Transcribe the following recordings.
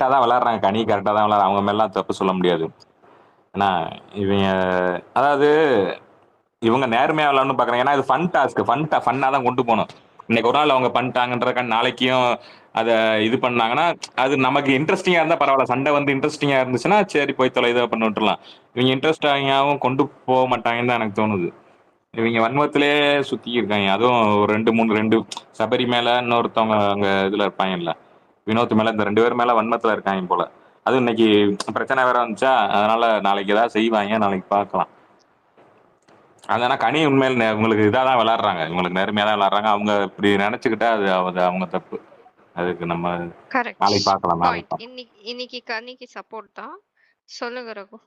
கரெக்டா தான் விளையாடுறாங்க. கனி கரெக்டா தான் விளையாடுறாங்க. அவங்க மேலாம் தப்பு சொல்ல முடியாது. ஏன்னா இவங்க அதாவது இவங்க நேர்மையா விளையாடணும்னு பாக்குறாங்க. ஏன்னா இது ஃபன் டாஸ்க், ஃபன்னா தான் கொண்டு போகணும். இன்னைக்கு ஒரு நாள் அவங்க பண்ணிட்டாங்கன்றக்க நாளைக்கும் அதை இது பண்ணாங்கன்னா அது நமக்கு இன்ட்ரெஸ்டிங்கா இருந்தா பரவாயில்ல. சண்டை வந்து இன்ட்ரெஸ்டிங்கா இருந்துச்சுன்னா சரி போய் தொலை இதை பண்ணி விட்டுலாம். இவங்க இன்ட்ரெஸ்டாகவும் கொண்டு போக மாட்டாங்கன்னு தான் எனக்கு தோணுது. இவங்க வன்மத்திலே சுத்தி இருக்காங்க. அதுவும் ஒரு ரெண்டு சபரி மேல இன்னொருத்தவங்க அங்க இதுல இருப்பாங்கல்ல, வினோத் மேல, இந்த 2 பேர் மேல வன்மத்துல இருக்காங்க போல. அதுவும் இன்னைக்கு பிரச்சனை வேற வந்துச்சா, அதனால நாளைக்கு ஏதாவது செய்வாங்க, நாளைக்கு பார்க்கலாம். அதனால கனி உண்மையில் உங்களுக்கு இதாக தான் விளையாடுறாங்க, உங்களுக்கு நேர்மையாக தான் விளையாடுறாங்க. அவங்க இப்படி நினைச்சுக்கிட்டா அது அவங்க தப்பு. அதுக்கு நம்ம கரெக்ட் நாளைக்கு பார்க்கலாம். பாயிண்ட். நாளைக்கு இன்னைக்கு கனிக்கு சப்போர்ட் தான். சொல்லுங்க Raghu.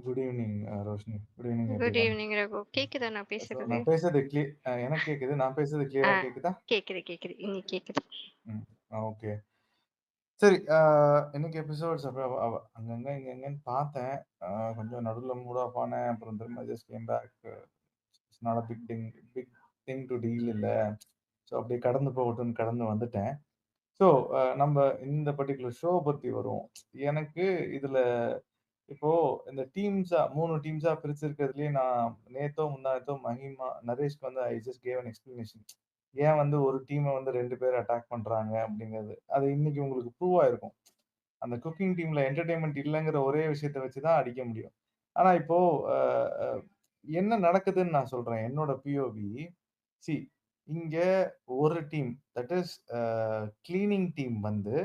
Good evening Roshini. Good evening good everyone. Evening Raghu. கேக்குதா நான் பேசுறது? நான் பேசுறது எனக்கு கேக்குது. நான் பேசுறது கிளியரா கேக்குதா? கேக்குது. இன்னைக்கு கேக்குது. ஓகே, சரி. இன்னைக்கு எபிசோட்ஸ் அங்கங்க இங்கங்கன்னு பார்த்தேன். கொஞ்சம் நடுவில் மூட் ஆஃப் ஆனேன். அப்புறம் திரும்ப just came back. It's not a big thing to deal இல்லை. ஸோ அப்படியே கடந்து போகட்டும்னு கடந்து வந்துட்டேன். ஸோ நம்ம இந்த பர்டிகுலர் ஷோ பற்றி வருவோம். எனக்கு இதில் இப்போ இந்த டீம்ஸா 3 டீம்ஸா பிரிச்சிருக்கிறதுலயே நான் நேத்தோ முந்தானேத்தோ மஹிமா நரேஷ்க்கு வந்து I just gave an explanation. ஏன் வந்து ஒரு டீமை வந்து 2 பேர் அட்டாக் பண்றாங்க அப்படிங்கிறது. அது இன்னைக்கு உங்களுக்கு ப்ரூவ் ஆயிருக்கும். அந்த குக்கிங் டீம்ல என்டர்டெயின்மெண்ட் இல்லைங்கிற ஒரே விஷயத்த வச்சு தான் அடிக்க முடியும். ஆனா இப்போ அஹ், அஹ், என்ன நடக்குதுன்னு நான் சொல்றேன். என்னோட பிஓவி சி இங்க ஒரு team that is cleaning team வந்து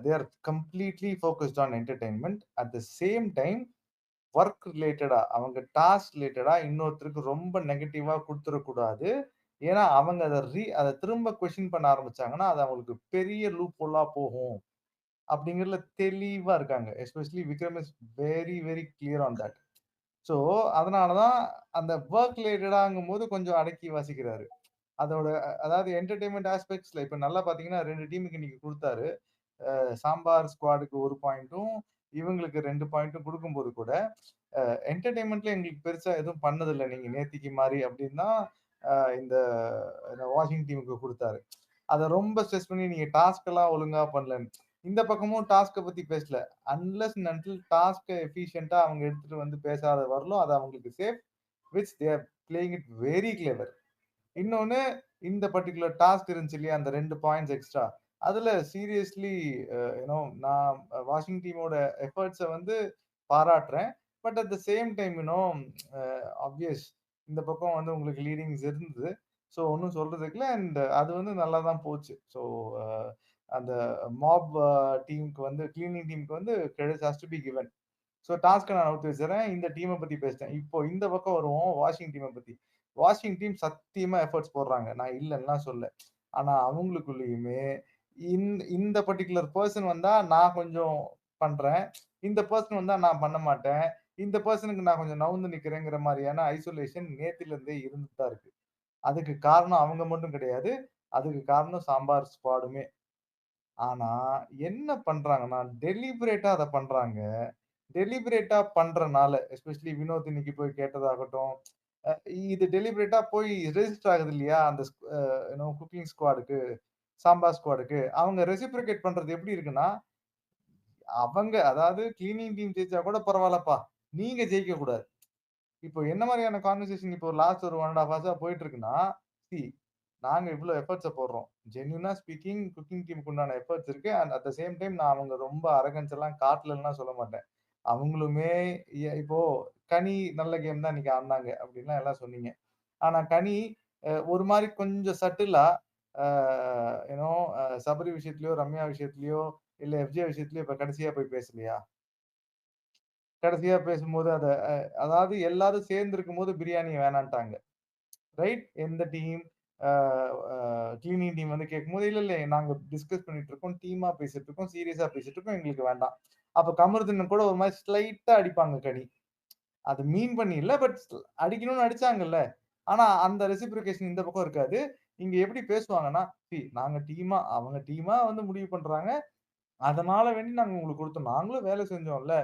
they are completely focused on entertainment. At the same time work ரிலேட்டடா அவங்க டாஸ்க் ரிலேட்டடா இன்னொருத்தருக்கு ரொம்ப நெகட்டிவா கொடுத்துடக்கூடாது. ஏன்னா அவங்க அதை திரும்ப கொஸ்டின் பண்ண ஆரம்பிச்சாங்கன்னா அது அவங்களுக்கு பெரிய லூப் ஹோலா போகும் அப்படிங்கிறதுல தெளிவா இருக்காங்க. Especially Vikram is very very clear on that. So அதனாலதான் அந்த ஒர்க் ரிலேட்டடாங்கும் போது கொஞ்சம் அடக்கி வாசிக்கிறாரு. அதோட அதாவது என்டர்டைன்மெண்ட் ஆஸ்பெக்ட்ஸ்ல இப்ப நல்லா பாத்தீங்கன்னா 2 டீமுக்கு இன்னைக்கு கொடுத்தாரு. சாம்பார் ஸ்குவாடுக்கு 1 பாயிண்ட்டும் இவங்களுக்கு 2 பாயிண்ட்டும் கொடுக்கும்போது கூட என்டர்டைன்மெண்ட்ல எங்களுக்கு பெருசா எதுவும் பண்ணதில்லை நீங்க நேத்திக்கு மாதிரி அப்படின்னா இந்த வாஷிங் டீமுக்கு கொடுத்தாரு. அதை ரொம்ப ஸ்ட்ரெஸ் பண்ணி நீங்க டாஸ்க் எல்லாம் ஒழுங்கா பண்ணலன்னு. இந்த பக்கமும் டாஸ்கை பத்தி பேசல. அன்லெஸ் அன்டில் டாஸ்கை எஃபிஷியன்ட்டா அவங்க எடுத்துட்டு வந்து பேசாத வரலும் அது அவங்களுக்கு safe, which they are playing it very clever. இன்னொன்னு இந்த பர்டிகுலர் டாஸ்க் இருந்துச்சு இல்லையா, அந்த 2 பாயிண்ட்ஸ் எக்ஸ்ட்ரா, அதுல சீரியஸ்லி யூனோ நான் வாஷிங் டீமோட எஃபர்ட்ஸை வந்து பாராட்டுறேன். But at the same time you know obvious இந்த பக்கம் வந்து உங்களுக்கு லீடிங்ஸ் இருந்தது. ஸோ ஒன்றும் சொல்றதுக்கு இல்லை. அண்ட் அது வந்து நல்லா தான் போச்சு. ஸோ அந்த மாப் டீமுக்கு வந்து கிளீனிங் டீமுக்கு வந்து credits has to be given. So டாஸ்க்கை நான் அவுத்து வச்சுறேன். இந்த டீமை பத்தி பேசிட்டேன். இப்போ இந்த பக்கம் வருவோம் வாஷிங் டீமை பத்தி. வாஷிங் டீம் சத்தியமா எஃபர்ட்ஸ் போடுறாங்க, நான் இல்லைன்னா சொல்ல. ஆனா அவங்களுக்குள்ளேயுமே இந்த பர்டிகுலர் பர்சன் வந்தா நான் கொஞ்சம் பண்றேன், இந்த பர்சன் வந்தா நான் பண்ண மாட்டேன், இந்த பர்சனுக்கு நான் கொஞ்சம் நவுந்து நிக்கிறேங்கிற மாதிரியான ஐசோலேஷன் நேத்தில இருந்தே இருந்துட்டு தான் இருக்கு. அதுக்கு காரணம் அவங்க மட்டும் கிடையாது, அதுக்கு காரணம் சாம்பார் ஸ்குவாடுமே. ஆனா என்ன பண்றாங்கன்னா டெலிபரேட்டா அதை பண்றாங்க. டெலிபரேட்டா பண்றனால எஸ்பெஷலி வினோத் இன்னைக்கு போய் கேட்டதாகட்டும், இது டெலிபரேட்டா போய் ரெஜிஸ்டர் ஆகுது இல்லையா அந்த குக்கிங் ஸ்குவாடுக்கு, சாம்பார் ஸ்குவாடுக்கு. அவங்க ரெசிப்ரிகேட் பண்றது எப்படி இருக்குன்னா, அவங்க அதாவது கிளீனிங் டீம் ஜெயிச்சா கூட பரவாயில்லப்பா, நீங்க ஜெயிக்க கூடாது. இப்போ என்ன மாதிரியான கான்வர்சேஷன் இப்போ லாஸ்ட் ஒரு 1.5 ஹவர்ஸா போயிட்டு இருக்குன்னா, சி நாங்க இவ்வளவு எஃபர்ட்ஸ போடுறோம். ஜென்யூனா ஸ்பீக்கிங் குக்கிங் டீமுக்கு உண்டான எஃபர்ட்ஸ் இருக்கு. And at the same time நான் அவங்க ரொம்ப அரகன்ஸ் எல்லாம் காட்டலன்னுலாம் சொல்ல மாட்டேன். அவங்களுமே இப்போ கனி நல்ல கேம் தான் இன்னைக்கு ஆடுனாங்க அப்படின்லாம் எல்லாம் சொன்னீங்க. ஆனா கனி ஒரு மாதிரி கொஞ்சம் சட்டிலா யூனோ சபரி விஷயத்திலயோ, ரம்யா விஷயத்திலயோ, இல்ல எஃப்ஜே விஷயத்திலயோ இப்ப கடைசியா போய் பேசலையா? கடைசியா பேசும்போது அதாவது எல்லாரும் சேர்ந்து இருக்கும்போது பிரியாணி வேணான்ட்டாங்க. ரைட்? எந்த டீம் கிளீனிங் டீம் வந்து கேட்கும்போது, இல்ல நாங்க டிஸ்கஸ் பண்ணிட்டு இருக்கோம், டீமா பேசிட்டு இருக்கோம், சீரியஸா பேசிட்டு இருக்கோம், எங்களுக்கு வேண்டாம். அப்ப கமருதீன் கூட ஒரு மாதிரி ஸ்லைட்டா அடிப்பாங்க கனி. அது மீன் பண்ணி இல்ல, பட் அடிக்கணும்னு அடிச்சாங்கல்ல. ஆனா அந்த ரெசிப்ரிகேஷன் இந்த பக்கம் இருக்காது. இங்க எப்படி பேசுவாங்கன்னா, நாங்க டீமா அவங்க டீமா வந்து முடிவு பண்றாங்க, அதனால வேண்டி நாங்க உங்களுக்கு கொடுத்தோம், நாங்களும் வேலை செஞ்சோம்ல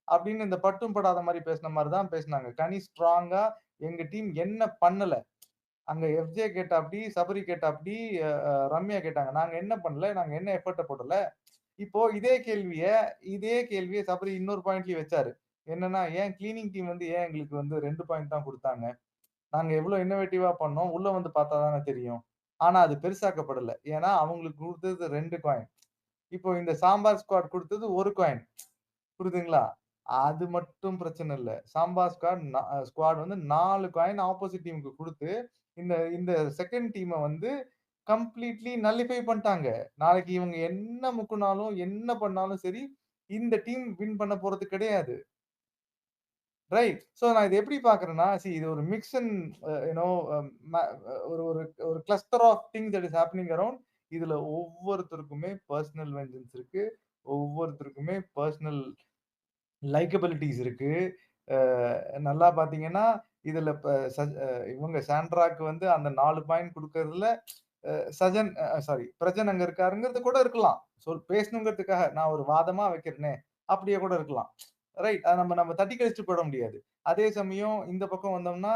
அப்படின்னு இந்த பட்டும் படாத மாதிரி பேசின மாதிரி தான் பேசினாங்க. கனி ஸ்ட்ராங்கா எங்க டீம் என்ன பண்ணல அங்க எஃப்ஜே கேட்டாப்டி, சபரி கேட்டாப்டி, ரம்யா கேட்டாங்க. நாங்க என்ன பண்ணல? நாங்க என்ன எஃபோர்ட்ட போடல? இப்போ இதே கேள்விய சபரி இன்னொரு பாயிண்ட்லயும் வச்சாரு. என்னன்னா, ஏன் கிளீனிங் டீம் வந்து ஏன் எங்களுக்கு வந்து 2 பாயிண்ட் தான் குடுத்தாங்க? நாங்க எவ்ளோ இன்னோவேட்டிவா பண்ணோம். உள்ள வந்து பார்த்தா தானே தெரியும். ஆனா அது பெருசாக்கப்படல. ஏன்னா அவங்களுக்கு குடுத்தது 2 காயின். இப்போ இந்த சாம்பார் ஸ்குவாட் குடுத்தது 1 காயின். புரியுதுங்களா? அது மட்டும் பிரச்சனை இல்ல. சாம்பார் ஸ்குவாட் வந்து 4 காயின் ஆப்போசிட் டீமுக்கு குடுத்து, இந்த இந்த செகண்ட் டீம வந்து கம்ப்ளீட்லி நல்லிஃபை பண்ட்டாங்க. நாளைக்கு இவங்க என்ன முக்குனாலும், என்ன பண்ணாலும் சரி, இந்த டீம் வின் பண்ண போறது கிடையாது. ரைட். சோ நான் இத எப்படி பார்க்கிறேன்னா, இது ஒரு மிக்ஸ் அண்ட் யூ நோ ம ஒரு ஒரு ஒரு cluster of things that is happening around. இதுல ஒவ்வொருத்தருக்குமே பெர்சனல் வெஞ்சன்ஸ் இருக்கு. ஒவ்வொருத்தருக்குமே பெர்சனல் லைக்கபிலிட்டீஸ் இருக்கு. அ நல்லா பார்த்தீங்கன்னா, இதுல இப்ப சஜ் அ இவங்க சாண்ட்ராக்கு வந்து அந்த 4 பாயிண்ட் குடுக்கறதுல சஜன் சாரி பிரஜன் அங்க இருக்காருங்கிறது கூட இருக்கலாம். பேசணுங்கிறதுக்காக நான் ஒரு வாதமா வைக்கிறேனே, அப்படியே கூட இருக்கலாம். ரைட். அத நம்ம நம்ம தட்டி கழிச்சுட்டு போயிட முடியாது. அதே சமயம் இந்த பக்கம் வந்தோம்னா,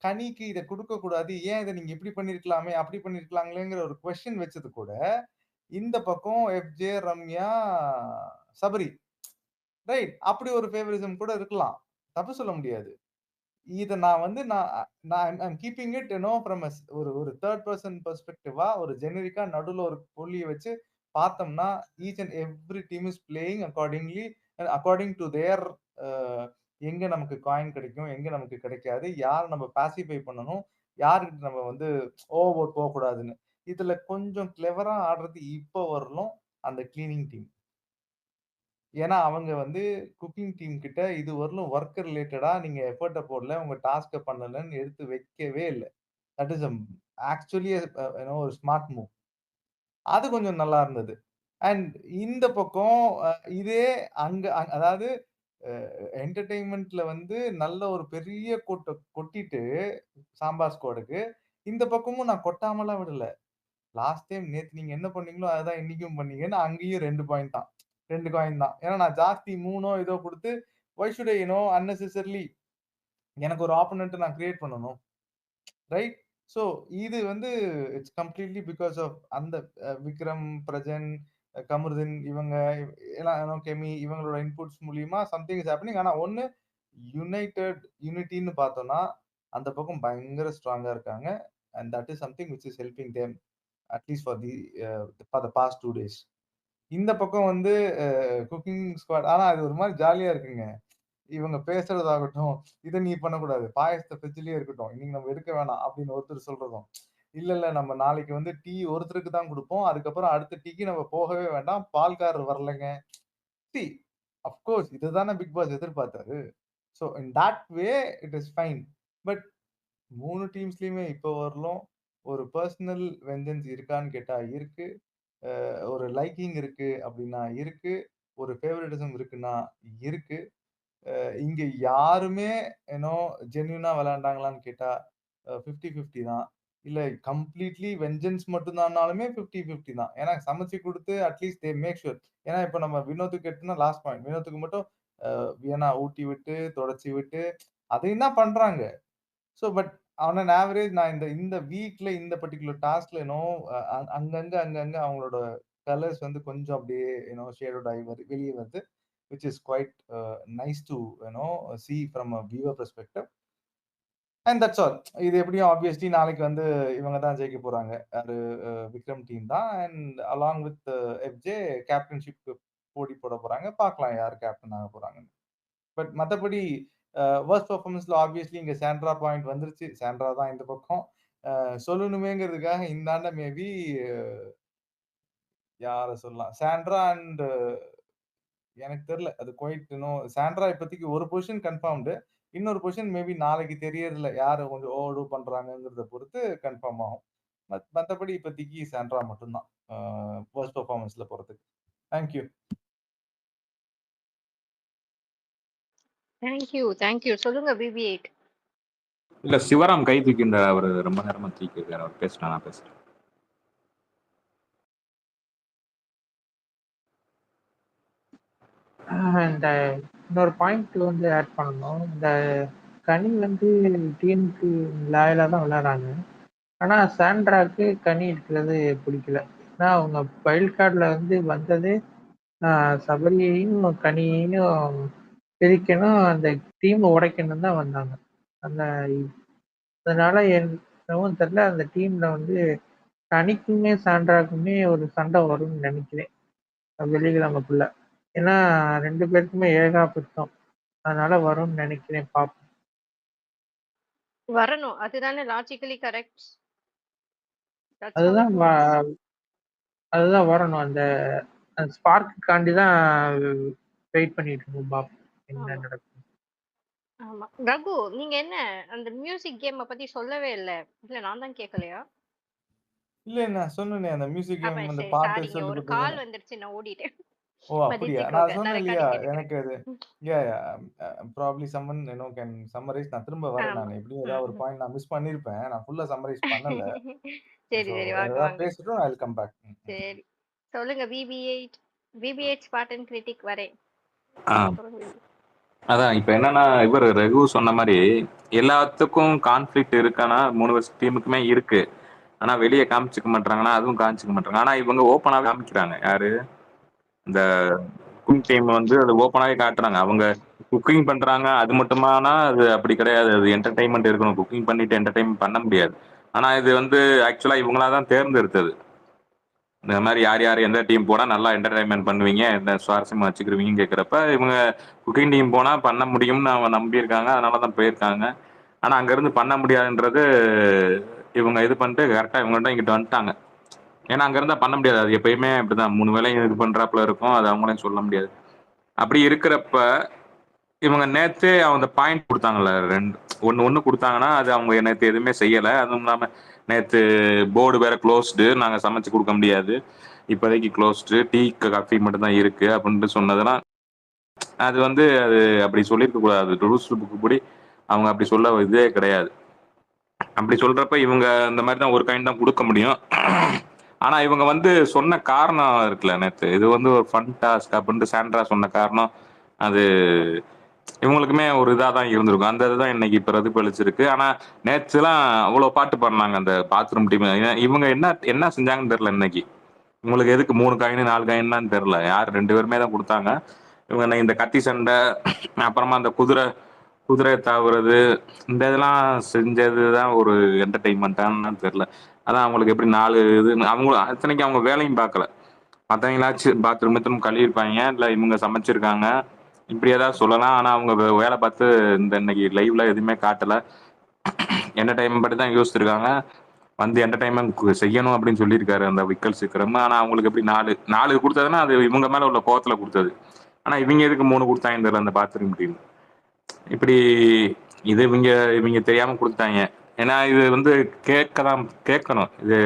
கனிக்கு இத குடுக்கக் கூடாது. ஏன் இத நீங்க இப்படி பண்ணியிருக்கலாமே, அப்படி பண்ணியிருக்கலாங்களேங்கிற ஒரு கொஸ்டின் வச்சது கூட, இந்த பக்கம் எஃப்ஜே, ரம்யா, சபரி. ரைட். அப்படி ஒரு ஃபேவரிசம் கூட இருக்கலாம். தப்பு சொல்ல முடியாது. இத நான் வந்து நான் நான் I am keeping it you know from ஒரு ஒரு 3 பெர்சன் பெர்ஸ்பெக்டிவா ஒரு ஜெனரிக்கா நடுவுல ஒரு புள்ளிய வச்சு பார்த்தோம்னா, each and every team is playing according to their uh எங்க நமக்கு காயின் கிடைக்கும், எங்க நமக்கு கிடைக்காது, யார நம்ம பாசிஃபை பண்ணணும், யார்கிட்ட நம்ம வந்து ஓவர் போக்கூடாதுன்னு. இதுல கொஞ்சம் கிளெவரா ஆடுறது இப்ப வரலும் அந்த கிளீனிங் டீம். ஏன்னா, அவங்க வந்து குக்கிங் டீம் கிட்ட இதுவரையிலும் வொர்க் ரிலேட்டடா நீங்க எஃபோர்ட்ட போடல, உங்க டாஸ்க்க பண்ணலன்னு எடுத்து வைக்கவே இல்ல. That is actually you know ஒரு ஸ்மார்ட் மூவ். அது கொஞ்சம் நல்லா இருந்தது. அண்ட் இந்த பக்கம் அ இதே அங்க அதாவது அ என்டர்டெயின்மென்ட்ல வந்து நல்ல ஒரு பெரிய கொட்டிட்டு சாம்பார் ஸ்குவாடுக்கு, இந்த பக்கமும் நான் கொட்டாமலாம் விடல. லாஸ்ட் டைம் நேத்து நீங்க என்ன பண்ணீங்களோ, அதுதான் இன்னைக்கும் பண்ணீங்கன்னு அங்கேயும் 2 பாயிண்ட் தான். 2 காயின் தான். ஏன்னா நான் ஜாஸ்தி 3ஓ ஏதோ குடுத்து, why should I you know unnecessarily எனக்கு ஒரு ஆப்போனன்ட்ட நான் கிரியேட் பண்ணணும். ரைட்? ஸோ இது வந்து இட்ஸ் கம்ப்ளீட்லி பிக்காஸ் ஆஃப் அந்த விக்ரம், பிரஜன், கமருதீன் இவங்க எல்லாம் கெமி இவங்களோட இன்புட்ஸ் மூலியமா சம்திங் இஸ் ஹேப்பனிங். ஆனா ஒண்ணு யூனிட்டின்னு பார்த்தோம்னா, அந்த பக்கம் பயங்கர ஸ்ட்ராங்கா இருக்காங்க. And that is something which is helping them at least for the past 2 days. இந்த பக்கம் வந்து குக்கிங் ஸ்குவாட் ஆனா அது ஒரு மாரி ஜாலியா இருக்குங்க. இவங்க பேசுறதாகட்டும், "இத நீ பண்ணக்கூடாது. பாயாசத்த ஃப்ரிட்ஜ்லயே இருக்கட்டும். இன்னைக்கு நம்ம எடுக்க வேணாம்." அப்படின்னு ஒருத்தர் சொல்றதும். "இல்ல, இல்ல நம்ம நாளைக்கு வந்து டீ ஒருத்தருக்கு தான் குடுப்போம். அதுக்கப்புறம் அடுத்த டீக்கு நம்ம போகவே வேண்டாம். பால்காரர் வரலைங்க." சி ஆஃப் கோர்ஸ் இதுதானே பிக் பாஸ் எதிர்பார்த்தாரு. So in that way it is fine. But 3 டீம்ஸ்லயுமே இப்ப வரலும் ஒரு பெர்சனல் வெஞ்சன்ஸ் இருக்கான்னு கேட்டா இருக்கு. ஒரு லைக்கிங் இருக்கு அப்படின்னா இருக்கு. ஒரு ஃபேவரட்டிசம் இருக்குன்னா இருக்கு. இங்க யாருமே யூனோ ஜென்யூனா விளையாண்டாங்களான்னு கேட்டா 50, 50 தான். இல்ல கம்ப்ளீட்லி வெஞ்சன்ஸ் மட்டும் தான்னாலுமே 50, 50 தான். ஏன்னா சமைச்சு குடுத்து அட்லீஸ்ட் தே மேக் ஷூர். ஏன்னா இப்ப நம்ம வினோத்துக்கு எடுத்தோம்னா லாஸ்ட் பாயிண்ட். வினோத்துக்கு மட்டும் வியன்னா ஊட்டி விட்டு, தொடச்சு விட்டு அதையும் தான் பண்றாங்க. பட் ஆன் அன் ஆவரேஜ் நான் இந்த இந்த வீக்ல இந்த பர்ட்டிகுலர் டாஸ்க்ல அங்கங்க அவங்களோட கலர்ஸ் வந்து கொஞ்சம் அப்படியே ஷேடோட் ஆகி வெளிய வருது. Which is quite nice to see from a viewer perspective. And that's all. இது எப்படியும் ஆப்வியஸ்லி நாளைக்கு வந்து இவங்க தான் ஜெயிக்க போறாங்க. அது விக்ரம் டீம் தான். And along with FJ captainship போட்டி போட போறாங்க. பார்க்கலாம் யார் கேப்டன் ஆக போறாங்கன்னு. பட் மத்தபடி வொர்ஸ்ட் பெர்ஃபார்மன்ஸ்ல ஆப்வியஸ்லி இங்க சாண்ட்ரா பாயிண்ட் வந்துருச்சு. சாண்ட்ரா தான் இந்த பக்கம். சொல்லணுமேங்கிறதுக்காக இந்தாண்ட மேபி யார சொல்லலாம். சாண்ட்ரா அண்ட் எனக்கு தெரியல. அது குவைட் சாண்ட்ரா இப்போதைக்கு ஒரு பொசிஷன் கன்ஃபர்ம்டு. இன்னொரு பொசிஷன் மேபி நாளைக்கு தெரியறதில்ல. யாரு கொஞ்சம் ஓவர்டூ பண்றாங்கங்கிறத பொறுத்து கன்ஃபார்ம் ஆகும். மத்தபடி இப்போதைக்கு சாண்ட்ரா மட்டும் தான். வொர்ஸ்ட் பெர்ஃபார்மன்ஸ்ல போறதுக்கு. Thank you. Thank you. சொல்லுங்க BB8. இல்ல சிவராம் கை தூக்கி இந்த அவரு ரொம்ப நேரமா தூக்கி இருக்காரு. அவர் பேசினா நான் பேசுறேன். இந்த இன்னொரு பாயிண்ட் வந்து ஆட் பண்ணணும். இந்த கனி வந்து டீமுக்கு லாயலா தான் விளையாடுறாங்க. ஆனா சாண்ட்ராக்கு கனி இருக்கிறது பிடிக்கல. ஏன்னா அவங்க வைல்ட் கார்டில் வந்து வந்ததே சபரியையும் கனியையும் பிரிக்கணும், அந்த டீமை உடைக்கணும் தான் வந்தாங்க. அந்த அதனால என்னவோ தெரியல, அந்த டீம்ல வந்து கனிக்குமே சாண்ட்ராக்குமே ஒரு சண்டை வரும்னு நினைக்கிறேன் வெள்ளிக்கிழமைக்குள்ள. ஏன்னா 2 பேருக்குமே ஏகாபத்தம். அதனால வரும்னு நினைக்கிறேன். பார்ப்போம். வரணும். அதுதானே லாஜிக்கலி கரெக்ட். தட்ஸ் ஹவ் அதுதான் இட் மூவ்ஸ். அதுதான் வரணும். அந்த ஸ்பார்க்குக்காண்டி தான் வெயிட் பண்ணிட்டு இருக்கோம். பார்ப்போம் என்ன ஆமா, நடக்கும். ஆமா. ரகு, நீங்க என்ன அந்த மியூசிக் கேம பத்தி சொல்லவே இல்ல. இல்ல நான் தான் கேட்கலையா? இல்ல நான் சொன்னேனே அந்த மியூசிக் அப்ப கேம் அந்த சரி பாட்டு சாரிங்க. சொல்லிக் ஒரு கொடுத்தது. கால் வந்துருச்சு. நான் ஓடிட்டேன். ஓ! அப்படியா? நான் மன்னிச்சுக்கோங்க. நான் சொன்னேன் இல்லையா? ரெக்கார்டிங் கேட்டுக்கிறேன். எனக்கு அது ம். Yeah! Probably someone can summarise. நான் திரும்ப வரேன் ஆமா. நானு. எப்படியும் ம், ஏதாவது ஒரு ம். பாயிண்ட் நான் மிஸ் பண்ணியிருப்பேன். நான் ஃபுல்லா சம்மரைஸ் பண்ணல. சரி, ஸோ சரி. வேற வாங்க, ஏதாவது வாங்க. பேசட்டும். I will come back. சரி. சொல்லுங்க BB8. BB8 ஸ்பார்டன் கிரிட்டிக் வரேன். ஆ, சொல்லுங்க. அதான் இப்ப என்னன்னா இவர் ரகு சொன்ன மாதிரி எல்லாத்துக்கும் கான்ஃபிளிக்ட் இருக்கானா 3 வருஷம் டீமுக்குமே இருக்கு. ஆனா வெளியே காமிச்சுக்க மாட்டாங்கன்னா அதுவும் காமிச்சுக்க மாட்டாங்க. ஆனா இவங்க ஓப்பனாவே காமிக்கிறாங்க. யாரு இந்த குக்கிங் டீம் வந்து அது ஓப்பனாவே காட்டுறாங்க. அவங்க குக்கிங் பண்றாங்க. அது மட்டுமானா அது அப்படி கிடையாது. அது என்டர்டைன்மெண்ட் இருக்கணும். குக்கிங் பண்ணிட்டு என்டர்டைன்மெண்ட் பண்ண முடியாது. ஆனா இது வந்து ஆக்சுவலா இவங்களா தான் தேர்ந்தெடுத்தது. இந்த மாதிரி யார் யார் எந்த டீம் போனா நல்லா என்டர்டைன்மெண்ட் பண்ணுவீங்க, என்ன சுவாரஸ்யமா வச்சுக்கிருவீங்கன்னு கேட்குறப்ப இவங்க குக்கிங் டீம் போனா பண்ண முடியும்னு அவங்க நம்பியிருக்காங்க. அதனால தான் போயிருக்காங்க. ஆனா அங்கிருந்து பண்ண முடியாதுன்றது இவங்க இது பண்ணிட்டு கரெக்டா இவங்கள்ட்ட இங்கிட்டு வந்துட்டாங்க. ஏன்னா அங்க இருந்தா பண்ண முடியாது. அது எப்பயுமே அப்படிதான் 3 வேளையும் இது பண்றாப்புல இருக்கும். அது அவங்களையும் சொல்ல முடியாது. அப்படி இருக்கிறப்ப இவங்க நேத்து அவங்க பாயிண்ட் கொடுத்தாங்கல்ல, ரெண்டு ஒன்னு ஒன்னு கொடுத்தாங்கன்னா அது அவங்க நேத்து எதுவுமே செய்யல. அதுவும் இல்லாம நேத்து போர்டு வேற க்ளோஸ்டு, நாங்க சமைச்சு கொடுக்க முடியாது, இப்போதைக்கு க்ளோஸ்டு, டீ காஃபி மட்டும் தான் இருக்கு அப்படின்ட்டு சொன்னதெல்லாம் அது வந்து அது அப்படி சொல்லியிருக்க கூடாது. ரூல்ஸ் புக் படி அவங்க அப்படி சொல்ல இதே கிடையாது. அப்படி சொல்றப்ப இவங்க இந்த மாதிரி தான் ஒரு காயின் தான் கொடுக்க முடியும். ஆனா இவங்க வந்து சொன்ன காரணம் இருக்குல்ல, நேத்து இது வந்து ஒரு ஃபன் டாஸ்க் அப்படின்ட்டு சாண்ட்ரா சொன்ன காரணம் அது இவங்களுக்குமே ஒரு இதாக தான் இருந்திருக்கும். அந்த இதுதான் இன்னைக்கு பிரதிபலிச்சிருக்கு. ஆனா நேத்துலாம் அவ்வளோ பாட்டு பாடினாங்க அந்த பாத்ரூம் டீம். இவங்க என்ன என்ன செஞ்சாங்கன்னு தெரியல இன்னைக்கு. உங்களுக்கு எதுக்கு 3 காயின் 4 காயின்லாம் தெரியல. யார் 2 பேருமே தான் கொடுத்தாங்க. இவங்க இந்த கத்தி சண்டை, அப்புறமா அந்த குதிரை குதிரை தாவுறது, இந்த இதெல்லாம் செஞ்சது தான் ஒரு என்டர்டைன்மெண்ட்டான்னு தெரியல. அதான் அவங்களுக்கு எப்படி 4 இது அவங்க அத்தனைக்கு அவங்க வேலையும் பார்க்கல. மற்றவங்களாச்சும் பாத்ரூம் கீத்ரூம் கழுவிருப்பாங்க, இல்லை இவங்க சமைச்சிருக்காங்க, இப்படி ஏதாவது சொல்லலாம். ஆனால் அவங்க வேலை பார்த்து இந்த இன்னைக்கு லைவ்ல எதுவுமே காட்டல. என்டர்டைன்மெண்ட் பற்றி தான் யோசிச்சிருக்காங்க. வந்து என்டர்டைன்மெண்ட் செய்யணும் அப்படின்னு சொல்லியிருக்காரு அந்த விக்கல் சீக்கிரம். ஆனால் அவங்களுக்கு எப்படி 4 கொடுத்ததுன்னா அது இவங்க மேலே உள்ள கோவத்தில் கொடுத்தது. ஆனால் இவங்க எதுக்கு 3 கொடுத்தாங்கன்னு தெரியல அந்த பாத்ரூம் டீம். இப்படி இது இவங்க இவங்க தெரியாம கொடுத்தாங்க. ஏன்னா இது வந்து கேட்கணும். இது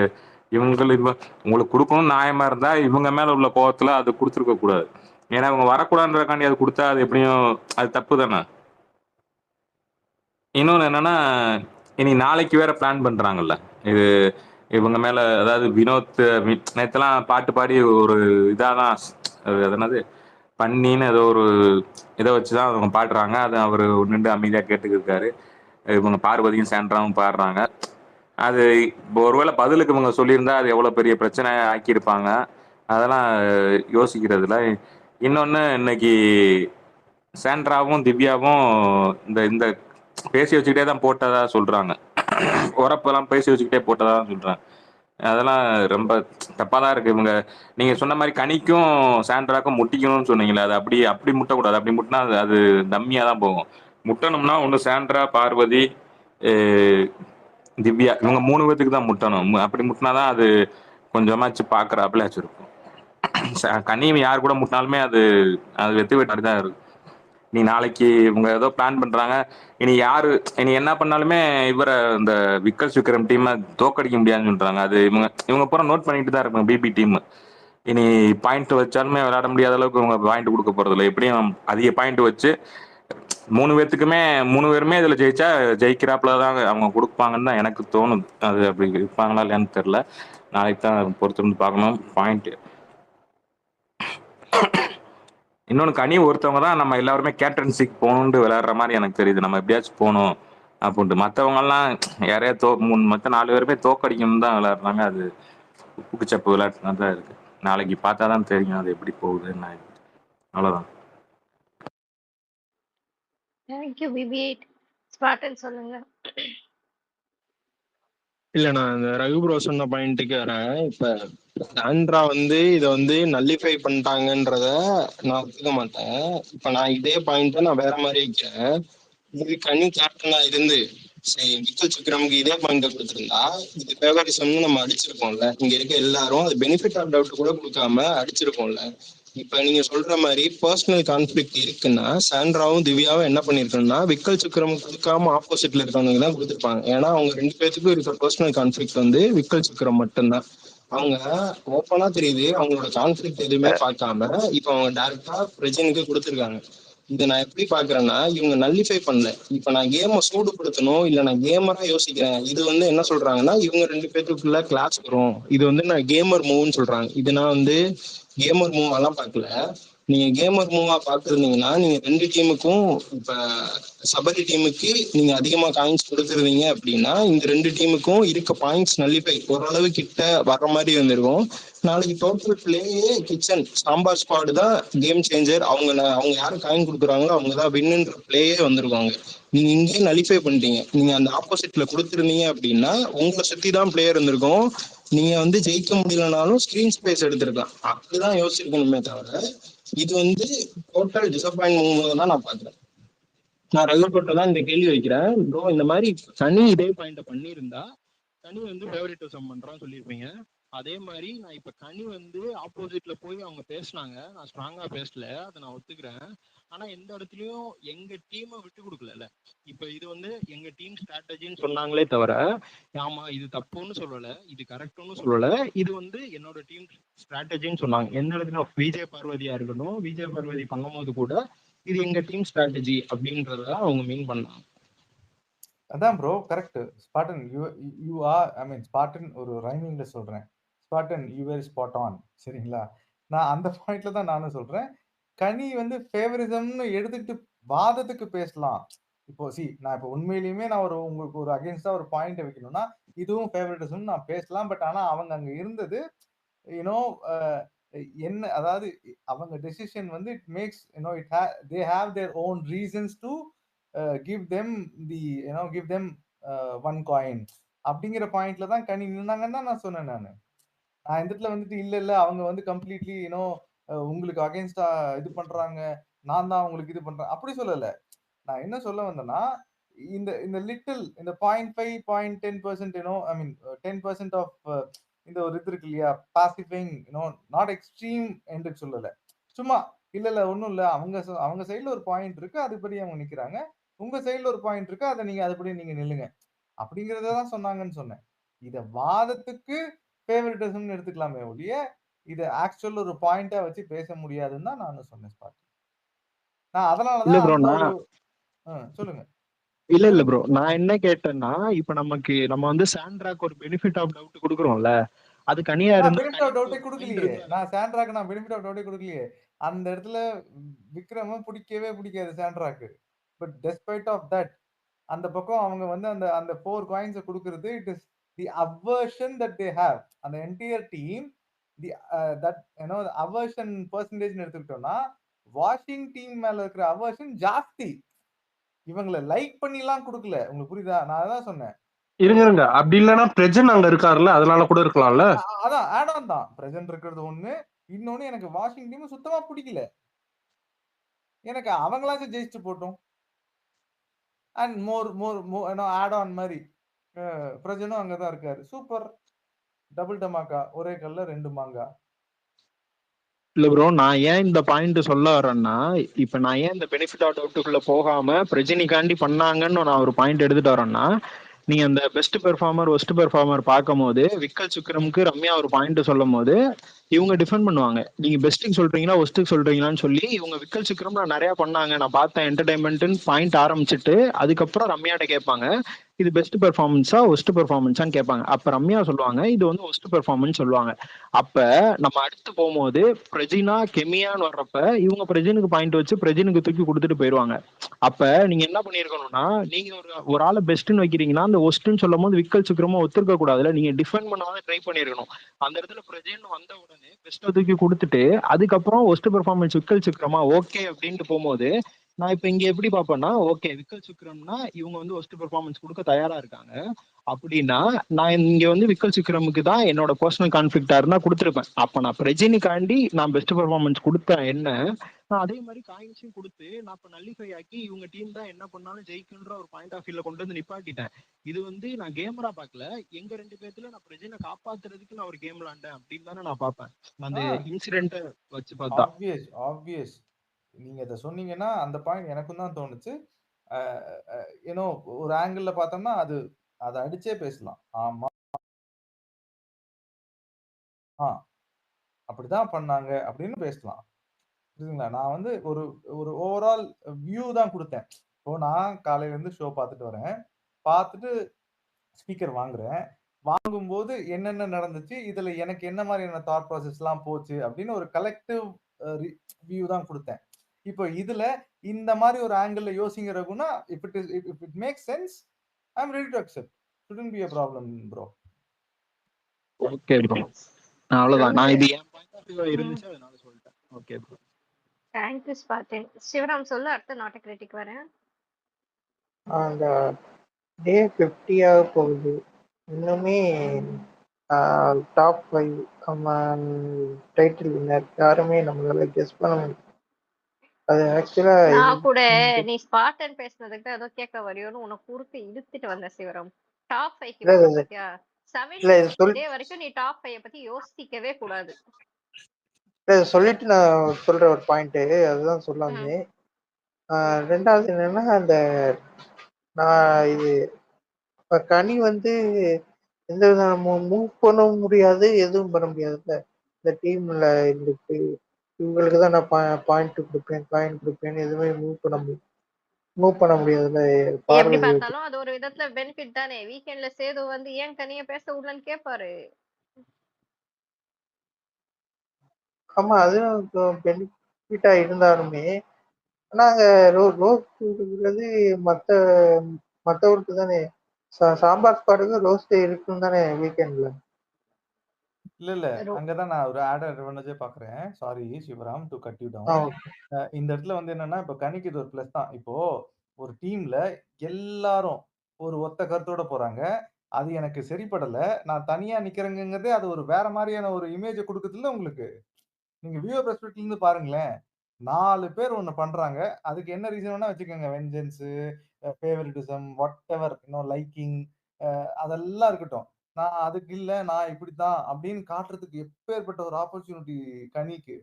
இவங்க உங்களுக்கு கொடுக்கணும் நியாயமா இருந்தா இவங்க மேல உள்ள கோவத்துல அது கொடுத்துருக்க கூடாது. ஏன்னா இவங்க வரக்கூடாதுன்றக்காண்டி அது கொடுத்தா அது எப்படியும் அது தப்பு தானே. இன்னொன்று என்னன்னா, இனி நாளைக்கு வேற பிளான் பண்றாங்கல்ல. இது இவங்க மேல அதாவது வினோத் நேத்தெல்லாம் பாட்டு பாடி ஒரு இதாதான் அது என்னது பண்ணின்னு ஏதோ ஒரு இதை வச்சுதான் அவங்க பாடுறாங்க. அது அவர் நின்று அமைதியா கேட்டுக்கிட்டு இருக்காரு. இவங்க பார்வதியும் சாண்ட்ராவும் பாடுறாங்க. அது ஒருவேளை பதிலுக்கு இவங்க சொல்லியிருந்தா அது எவ்வளவு பெரிய பிரச்சனை ஆக்கியிருப்பாங்க. அதெல்லாம் யோசிக்கிறதுல. இன்னொன்னு இன்னைக்கு சாண்ட்ராவும் திவ்யாவும் இந்த இந்த பேசி வச்சுக்கிட்டே தான் போட்டதா சொல்றாங்க. உரப்பெல்லாம் பேசி வச்சுக்கிட்டே போட்டதா தான் சொல்றாங்க. அதெல்லாம் ரொம்ப தப்பா தான் இருக்கு. இவங்க நீங்க சொன்ன மாதிரி கனிக்கும் சாண்ட்ராக்கும் முட்டிக்கணும்னு சொன்னீங்களே, அது அப்படி அப்படி முட்டக்கூடாது. அப்படி முட்டினா அது அது டம்மியா தான் போகும். முட்டணும்னா ஒன்று சாண்ட்ரா, பார்வதி, அஹ், திவ்யா இவங்க 3 பேத்துக்கு தான் முட்டணும். அப்படி முட்டினாதான் அது கொஞ்சமாச்சு பார்க்குறாப்புலாச்சும் இருக்கும். கனியும் யார் கூட முட்டினாலுமே அது அது வெத்து வேட்டாடி தான் இருக்கும். நீ நாளைக்கு இவங்க ஏதோ பிளான் பண்றாங்க. இனி யாரு இனி என்ன பண்ணாலுமே இவரை இந்த விக்கல் விக்ரம் டீமை தோக்கடிக்க முடியாதுன்னு சொல்றாங்க. அது இவங்க இவங்க பூரா நோட் பண்ணிட்டு தான் இருப்பாங்க பிபி டீம். இனி பாயிண்ட் வச்சாலுமே விளையாட முடியாத அளவுக்கு இவங்க பாயிண்ட் கொடுக்க போறது இல்லை. எப்படியும் அதிக பாயிண்ட் வச்சு 3 பேத்துக்குமே 3 பேருமே இதுல ஜெயிச்சா ஜெயிக்கிறாப்புல தான் அவங்க கொடுப்பாங்கன்னு தான் எனக்கு தோணுது. அது அப்படி இருப்பாங்களா இல்லையான்னு தெரியல. நாளைக்கு தான் பொறுத்திருந்து பார்க்கணும். பாயிண்ட் இன்னொன்று கனி ஒருத்தவங்க தான் நம்ம எல்லாருமே கேப்டன்சிக்கு போகணுன்ட்டு விளையாடுற மாதிரி எனக்கு தெரியுது. நம்ம எப்படியாச்சும் போகணும் அப்படின்ட்டு மற்றவங்க எல்லாம் யாரையா மற்ற 4 பேருமே தோக்கடிக்கணும் தான் விளையாடுறாங்க. அது உப்புச்சப்பு விளையாட்டு தான் இருக்கு. நாளைக்கு பார்த்தா தான் தெரியும் அது எப்படி போகுதுன்னு. அவ்வளோதான். Thank you BB8. ஸ்பாட்டன் சொல்லுங்க. இல்ல நான் இந்த ரகு ப்ரோ சொன்ன பாயிண்ட்டுக்கு வரேன். இப்ப சாண்ட்ரா வந்து இதை வந்து நல்லிஃபை பண்ணிட்டாங்கன்றத நான் ஒத்துக்க மாட்டேன். இப்ப நான் இதே பாயிண்ட்டை நான் வேற மாதிரி வைக்கிறேன். இது கனி கேப்டனா இருந்து சரி விக்கல் சுக்ரமுக்கு இதே பாயிண்ட கொடுத்துருந்தா இது ஃபேவரிசம்னு நம்ம அடிச்சிருக்கோம்ல. இங்க இருக்க எல்லாரும் அது பெனிஃபிட் ஆஃப் டவுட் கூட கொடுக்காம அடிச்சிருக்கோம்ல. இப்ப நீங்க சொல்ற மாதிரி பர்சனல் கான்ஃபிளிக்ட் இருக்குன்னா சாண்ட்ராவும் திவ்யாவும் என்ன பண்ணிருக்கணும்னா விக்கல் சுக்ரமுக்கு கொடுக்காம ஆப்போசிட்ல இருக்கவங்க தான் கொடுத்துருப்பாங்க. ஏன்னா அவங்க 2 பேத்துக்கும் இருக்கிற பர்சனல் கான்ஃபிளிக்ட் வந்து விக்கல் சுக்ரம் மட்டும்தான். அவங்க ஓப்பனா தெரியுது அவங்களோட கான்ஃபிளிக்ட் எதுவுமே பார்க்காம இப்ப அவங்க டைரக்டா பிரஜனுக்கு கொடுத்துருக்காங்க. இதை நான் எப்படி பாக்குறேன்னா இவங்க நல்லிஃபை பண்ணல. இப்ப நான் கேமை சூடுபடுத்தணும் இல்ல நான் கேமரா யோசிக்கிறேன். இது வந்து என்ன சொல்றாங்கன்னா இவங்க 2 பேத்துக்குள்ள கிளாஸ் வரும். இது வந்து நான் கேமர் மூவ்னு சொல்றாங்க. இது நான் வந்து கேமர் மூவ் எல்லாம் பார்க்கல. நீங்க கேமர் மூவா பாத்துருந்தீங்கன்னா நீங்க 2 டீமுக்கும் இப்ப சபரி டீமுக்கு நீங்க அதிகமா காயின்ஸ் கொடுத்துருந்தீங்க அப்படின்னா இந்த 2 டீமுக்கும் இருக்க பாயிண்ட்ஸ் நல்லிஃபை ஓரளவு கிட்ட வர்ற மாதிரி வந்திருக்கும். நாளைக்கு டோட்டல் பிளேயே கிச்சன் சாம்பார் ஸ்குவாடு தான் கேம் சேஞ்சர். அவங்க யாரும் காயின் கொடுக்குறாங்களோ அவங்க தான் வின்னுன்ற பிளேயே வந்திருக்காங்க. நீங்க இங்கேயே நலிஃபை பண்ணிட்டீங்க. நீங்க அந்த ஆப்போசிட்ல கொடுத்துருந்தீங்க அப்படின்னா உங்களை சுத்தி தான் பிளேயர் இருந்திருக்கும். நீங்க வந்து ஜெயிக்க முடியலனாலும் ஸ்கிரீன் ஸ்பேஸ் எடுத்திருக்கலாம். அப்படிதான் யோசிச்சிருக்கணுமே தவிர இது வந்து டோட்டல் டிசப்பாயின்மெண்ட் தான் நான் பாக்குறேன். நான் ரகுபட்ட தான் இந்த கேள்வி வைக்கிறேன். ப்ரோ இந்த மாதிரி சனி இதே பாயிண்ட பண்ணியிருந்தா கனி வந்து ஃபேவரட்டிசம் பண்றான்னு சொல்லியிருப்பீங்க. அதே மாதிரி நான் இப்ப கனி வந்து ஆப்போசிட்ல போய் அவங்க பேசினாங்க. நான் ஸ்ட்ராங்கா பேசல, அதை நான் ஒத்துக்கிறேன். ஆனா எந்த இடத்துலயும் எங்க டீமை விட்டு கொடுக்கல. இப்ப இது வந்து எங்க டீம் ஸ்ட்ராட்டஜின்னு சொன்னாங்களே தவிர ஆமா இது தப்புன்னு சொல்லல, இது கரெக்ட்னு சொல்லல. இது வந்து என்னோட டீம் ஸ்ட்ராட்டஜின்னு சொன்னாங்க. எந்த இடத்துல விஜய் பார்வதியா இருக்கட்டும், விஜய் பார்வதி பண்ணும்போது கூட இது எங்க டீம் ஸ்ட்ராட்டஜி அப்படின்றத அவங்க மீன் பண்ணாங்க. அதான் bro correct. Spartan you are I mean Spartan ஒரு ரைமிங்ல சொல்றேன். Spartan you were spot on. சரிங்களா? நான் அந்த பாயிண்ட்ல தான் நானும் சொல்றேன். கனி வந்து ஃபேவரிசம்னு எடுத்துக்கிட்டு வாதத்துக்கு பேசலாம். இப்போ நான் இப்போ உண்மையிலேயுமே நான் உங்களுக்கு ஒரு அகைன்ஸ்டா ஒரு பாயிண்ட் வைக்கணும்னா இதுவும் ஃபேவரிட்டிசம் நான் பேசலாம். பட் ஆனா அவங்க அங்க இருந்தது யூனோ என்ன அதாவது அவங்க டெசிஷன் வந்து it makes you know they have their own reasons to give them the give them 1 coin அப்படிங்கிற பாயிண்ட்ல தான் கனி நின்னாங்கன்னு தான் நான் சொன்னேன். நான் இந்த இடத்துல வந்துட்டு இல்ல அவங்க வந்து கம்ப்ளீட்லி உங்களுக்கு அகைன்ஸ்டா இது பண்றாங்க, நான் தான் உங்களுக்கு இது பண்றேன் அப்படி சொல்லல. நான் என்ன சொல்ல வந்தேன்னா இந்த இந்த லிட்டில் இந்த 0.5 0.10% ஐ மீன் 10% ஆஃப் இந்த ஒரு இது இருக்கு இல்லையா, பாசிஃபைங் நாட் எக்ஸ்ட்ரீம் என்று சொல்லல. சும்மா இல்ல ஒண்ணும் இல்ல அவங்க சைடுல ஒரு பாயிண்ட் இருக்கு, அதுபடி அவங்க நிக்கிறாங்க. உங்க சைடுல ஒரு பாயிண்ட் இருக்கு, அதை நீங்க அதுபடி நீங்க நில்லுங்க அப்படிங்கறத தான் சொன்னாங்கன்னு சொன்னேன். இத வாதத்துக்கு ஃபேவரிட்டிசம்னு எடுத்துக்கலாமே ஒழிய இத ஆக்சுவல் ஒரு பாயிண்டா வச்சு பேச முடியாதுன்னு தான் நானும் சொன்னேன் ஸ்பாட். நான் அதனால இல்ல தான் ப்ரோ அந்த நான் ஒரு சொல்லுங்க. இல்ல ப்ரோ நான் என்ன கேட்டேன்னா இப்ப நம்ம வந்து சாண்ட்ராக்கு ஒரு பெனிஃபிட் ஆஃப் டவுட் கொடுக்குறோம்ல. அது கனியா நான் இருந்தா பெனிஃபிட் ஆஃப் டவுட்டே குடுக்கலையே. நான் சாண்ட்ராக்கு நான் பெனிஃபிட் ஆஃப் டவுட்டே குடுக்கலையே. அந்த இடத்துல விக்ரம பிடிக்கவே பிடிக்காது சாண்ட்ராக்கு. பட் டெஸ்பைட் ஆஃப் தட் அந்த பக்கம் அவங்க வந்து அந்த அந்த 4 காயின்ஸ குடுக்குறது it is the aversion that they have. அந்த entire team the that aversion பெர்சன்டேஜ்னு எடுத்துக்கிட்டோம்னா வாஷிங் டீம் மேல இருக்கிற அவர்ஷன் ஜாஸ்தி. இவங்கள லைக் பண்ணிலாம் குடுக்கல. உங்களுக்கு புரியுதா? நான் அதான் சொன்னேன். இருங்க அப்படி இல்லைன்னா பிரஜன் அங்க இருக்காருல்ல, அதனால கூட இருக்கலாம்ல. அதான் ஆட் ஆன் தான். பிரசன்ட் இருக்கிறது ஒண்ணு. இன்னொன்னு எனக்கு வாஷிங் டீம் சுத்தமா பிடிக்கல. எனக்கு அவங்களாச்சும் ஜெயிச்சு போட்டும். அண்ட் மோர் ஆட் ஆன் மாதிரி பிரஜனும் அங்கதான் இருக்காரு. சூப்பர். டபுள் டமாக்கா. ஒரே கல்ல 2 மாங்கா. இல்ல ப்ரோ நான் ஏன் இந்த பாயிண்ட் சொல்ல வரேன்னா இப்ப நான் ஏன் இந்த பெனிஃபிட் ஆஃப் டவுட்டுக்குள்ள போகாம பிரஜினிகாண்டி பண்ணாங்கன்னு நான் ஒரு பாயிண்ட் எடுத்துட்டு வரேன்னா நீங்க அந்த பெஸ்ட் பெர்ஃபார்மர் ஒஸ்ட் பெர்ஃபார்மர் பார்க்கும் போது விக்கல் சுக்ரமுக்கு ரம்யா ஒரு பாயிண்ட் சொல்லும் போது இவங்க டிஃபெண்ட் பண்ணுவாங்க. நீங்க பெஸ்ட்டுக்கு சொல்றீங்களா ஒஸ்ட்டுக்கு சொல்றீங்களான்னு சொல்லி இவங்க விக்கல் சுக்ரம் நான் நிறைய பண்ணாங்க நான் பார்த்தேன் என்டர்டைன்மெண்ட்னு பாயிண்ட் ஆரம்பிச்சுட்டு அதுக்கப்புறம் ரம்யாட்ட கேட்பாங்க இது பெஸ்ட் பெர்ஃபார்மன்ஸா ஒஸ்ட் பெர்ஃபார்மன்ஸான்னு கேட்பாங்க. அப்ப ரம்யா சொல்லுவாங்க இது வந்து ஒஸ்ட் பெர்ஃபார்மன்ஸ் சொல்லுவாங்க. அப்ப நம்ம அடுத்து போகும்போது பிரஜினா கெமியான்னு வர்றப்ப இவங்க பிரஜினுக்கு பாயிண்ட் வச்சு பிரஜினுக்கு தூக்கி கொடுத்துட்டு போயிடுவாங்க. அப்ப நீங்க என்ன பண்ணிருக்கணும்னா, நீங்க ஒரு ஆளை பெஸ்ட்னு வைக்கிறீங்கன்னா அந்த ஒஸ்ட்னு சொல்லும் போது விக்கல் சுக்கிரமா ஒத்துருக்க கூடாதுல. நீங்க டிஃபெண்ட் பண்ணாத ட்ரை பண்ணிருக்கணும். அந்த இடத்துல பிரஜைன்னு வந்த உடனே பெஸ்ட்டை தூக்கி கொடுத்துட்டு அதுக்கப்புறம் ஒஸ்ட் பெர்ஃபார்மன்ஸ் விக்கல் சுக்கிரமா ஓகே அப்படின்ட்டு போகும்போது, நான் இப்ப இங்க எப்படி பார்ப்பேன்னா, ஓகே விக்கல் சுக்கிரம்னா இவங்க வந்து ஒஸ்ட் பெர்ஃபார்மன்ஸ் கொடுக்க தயாரா இருக்காங்க அப்படின்னா, நான் இங்க வந்து விக்கல் சுக்கிரமுக்கு தான் என்னோட பர்சனல் கான்ஃபிளிக்டா இருந்தா கொடுத்துருப்பேன். அப்ப நான் பிரஜினிக்காண்டி நான் பெஸ்ட் பெர்ஃபார்மன்ஸ் கொடுத்தேன் என்ன, நான் அதே மாதிரி காயின்ஸையும் கொடுத்து நான் இப்ப நல்லிஃபை ஆக்கி இவங்க டீம் தான் என்ன பண்ணாலும் ஜெயிக்குன்ற ஒரு பாயிண்ட் ஆஃப் வியூல கொண்டு வந்து நிப்பாட்டிட்டேன். இது வந்து நான் கேமரா பார்க்கல, எங்க 2 பேத்துல நான் பிரஜனை காப்பாத்துறதுக்கு நான் ஒரு கேம் விளாண்டேன் அப்படின்னு தானே நான் பார்ப்பேன் அந்த இன்சிடென்ட்டை வச்சு பார்த்தா. ஆப்வியஸ் நீங்க இதை சொன்னீங்கன்னா அந்த பாயிண்ட் எனக்கும் தான் தோணுச்சு. ஏன்னோ ஒரு ஆங்கிள் பார்த்தோம்னா அதை அடிச்சே பேசலாம். ஆமா அப்படிதான் பண்ணாங்க அப்படின்னு பேசலாம். புரியுதுங்களா? நான் வந்து ஒரு ஒரு ஓவரால் வியூ தான் கொடுத்தேன். இப்போ நான் காலையில இருந்து ஷோ பார்த்துட்டு வரேன். பார்த்துட்டு ஸ்பீக்கர் வாங்குறேன். வாங்கும்போது என்னென்ன நடந்துச்சு, இதுல எனக்கு என்ன மாதிரியான தாட் ப்ராசஸ்லாம் போச்சு அப்படின்னு ஒரு கலெக்டிவ் வியூ தான் கொடுத்தேன். இப்போ இதுல இந்த மாதிரி ஒரு ஆங்கிள் யோசிங்க ரகுனா, if it makes sense, I'm ready to accept. Shouldn't be a problem, bro. Okay bro, அவ்வளவுதான். நான் இது என் பாயிண்ட் ஆஃப் வியூ இருந்துச்சு அதனால சொல்லிட்டேன். Okay bro, thank you Spartan. Sivaram சொல்லு, அடுத்த நாட் கிரிட்டிக் வரேன். அந்த டே 50 ஆக போகுது. இன்னுமே டாப் 5 டைட்டில் வின்னர் யாருமே நம்மளால கெஸ் பண்ண முடியும். அது ஆக்சுவலா நான் கூட நீ ஸ்பார்டன் பேசுனதுக்கு ஏதோ கேட்க வரியோன்னு உனக்கு குறுக்கு இழுத்துட்டு வந்த சிவராம். டாப் 5 பாத்தியா, 70 டே வரைக்கும் நீ டாப் 5 பத்தி யோசிக்கவே கூடாது. சொல்லிட்டு நான் சொல்ற ஒரு பாயிண்ட் அதுதான் சொல்லாமே. ரெண்டாவது என்னன்னா, அந்த நான் இது கனி வந்து எந்த விதமான மூவ் பண்ண முடியாது, எதுவும் பண்ண முடியாதுல்ல இந்த டீம்ல இருக்கு. இவங்களுக்கு தான் நான் பாயிண்ட் கொடுப்பேன் எதுவுமே மூவ் பண்ண முடியாதுல்ல. எப்படி பார்த்தாலும் அது ஒரு விதத்துல பெனிஃபிட் தானே. வீக்கெண்ட்ல சேது வந்து ஏன் கனிய பேச விடலன்னு கேட்பாரு. ஆமா, அதுவும் பெனிஃபிட்டா இருந்தாலுமே நாங்க ரோஸ்ட்ங்கிறது மத்தவருக்கு தானே. சாம்பார் ஸ்பாட்டுக்கு ரோஸ்ட் இருக்குன்னு தானே வீக்கெண்ட்ல. இல்ல அங்கதான் நான் ஒரு ஆட் அட்வான்டேஜே பாக்குறேன். Sorry Sivaram to cut you down. இந்த இடத்துல வந்து என்னன்னா, இப்ப கனிக்கு இது ஒரு பிளஸ் தான். இப்போ ஒரு டீம்ல எல்லாரும் ஒரு ஒத்த கருத்தோட போறாங்க. அது எனக்கு சரிப்படல, நான் தனியா நிக்கிறேங்கிறதே அது ஒரு வேற மாதிரியான ஒரு இமேஜ் கொடுக்குதுல்ல உங்களுக்கு. நீங்க வியூவர் பெர்ஸ்பெக்டிவ்ல இருந்து பாருங்களேன். 4 பேர் ஒண்ணு பண்றாங்க. அதுக்கு என்ன ரீசன் வேணா வச்சுக்கோங்க. வெஞ்சன்ஸ், ஃபேவரிட்டிசம், வாட்டெவர், லைக்கிங், அதெல்லாம் இருக்கட்டும். நான் அதுக்கு இல்ல, நான் இப்படித்தான் அப்படின்னு காட்டுறதுக்கு எப்பேற்பட்ட ஒரு ஆப்பர்ச்சுனிட்டி கனிக்கு.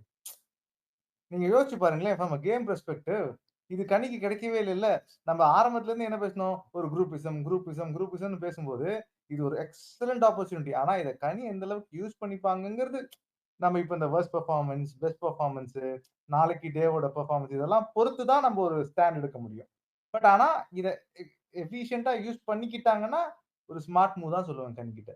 நீங்க யோசிச்சு பாருங்களேன். ஃப்ரம் கேம் பெர்ஸ்பெக்டிவ் இது கனிக்கு கிடைக்கவே இல்லைல்ல. நம்ம ஆரம்பத்துல இருந்து என்ன பேசணும், ஒரு குரூப்பிசம்னு பேசும்போது இது ஒரு எக்ஸலென்ட் ஆப்பர்ச்சுனிட்டி. ஆனா இத கனி எந்த அளவுக்கு யூஸ் பண்ணிப்பாங்கங்கிறது நம்ம இப்ப இந்த வொர்ஸ்ட் பெர்ஃபார்மன்ஸ், பெஸ்ட் பெர்ஃபார்மன்ஸ், நாளைக்கு டேவோட பெர்ஃபார்மன்ஸ் இதெல்லாம் பொறுத்து தான் நம்ம ஒரு ஸ்டாண்ட் எடுக்க முடியும். பட் ஆனா இத எஃபிஷியன்ட்டா யூஸ் பண்ணிக்கிட்டாங்கன்னா ஒரு ஸ்மார்ட் மூவ் தான் சொல்லுவேன் கனிகிட்ட.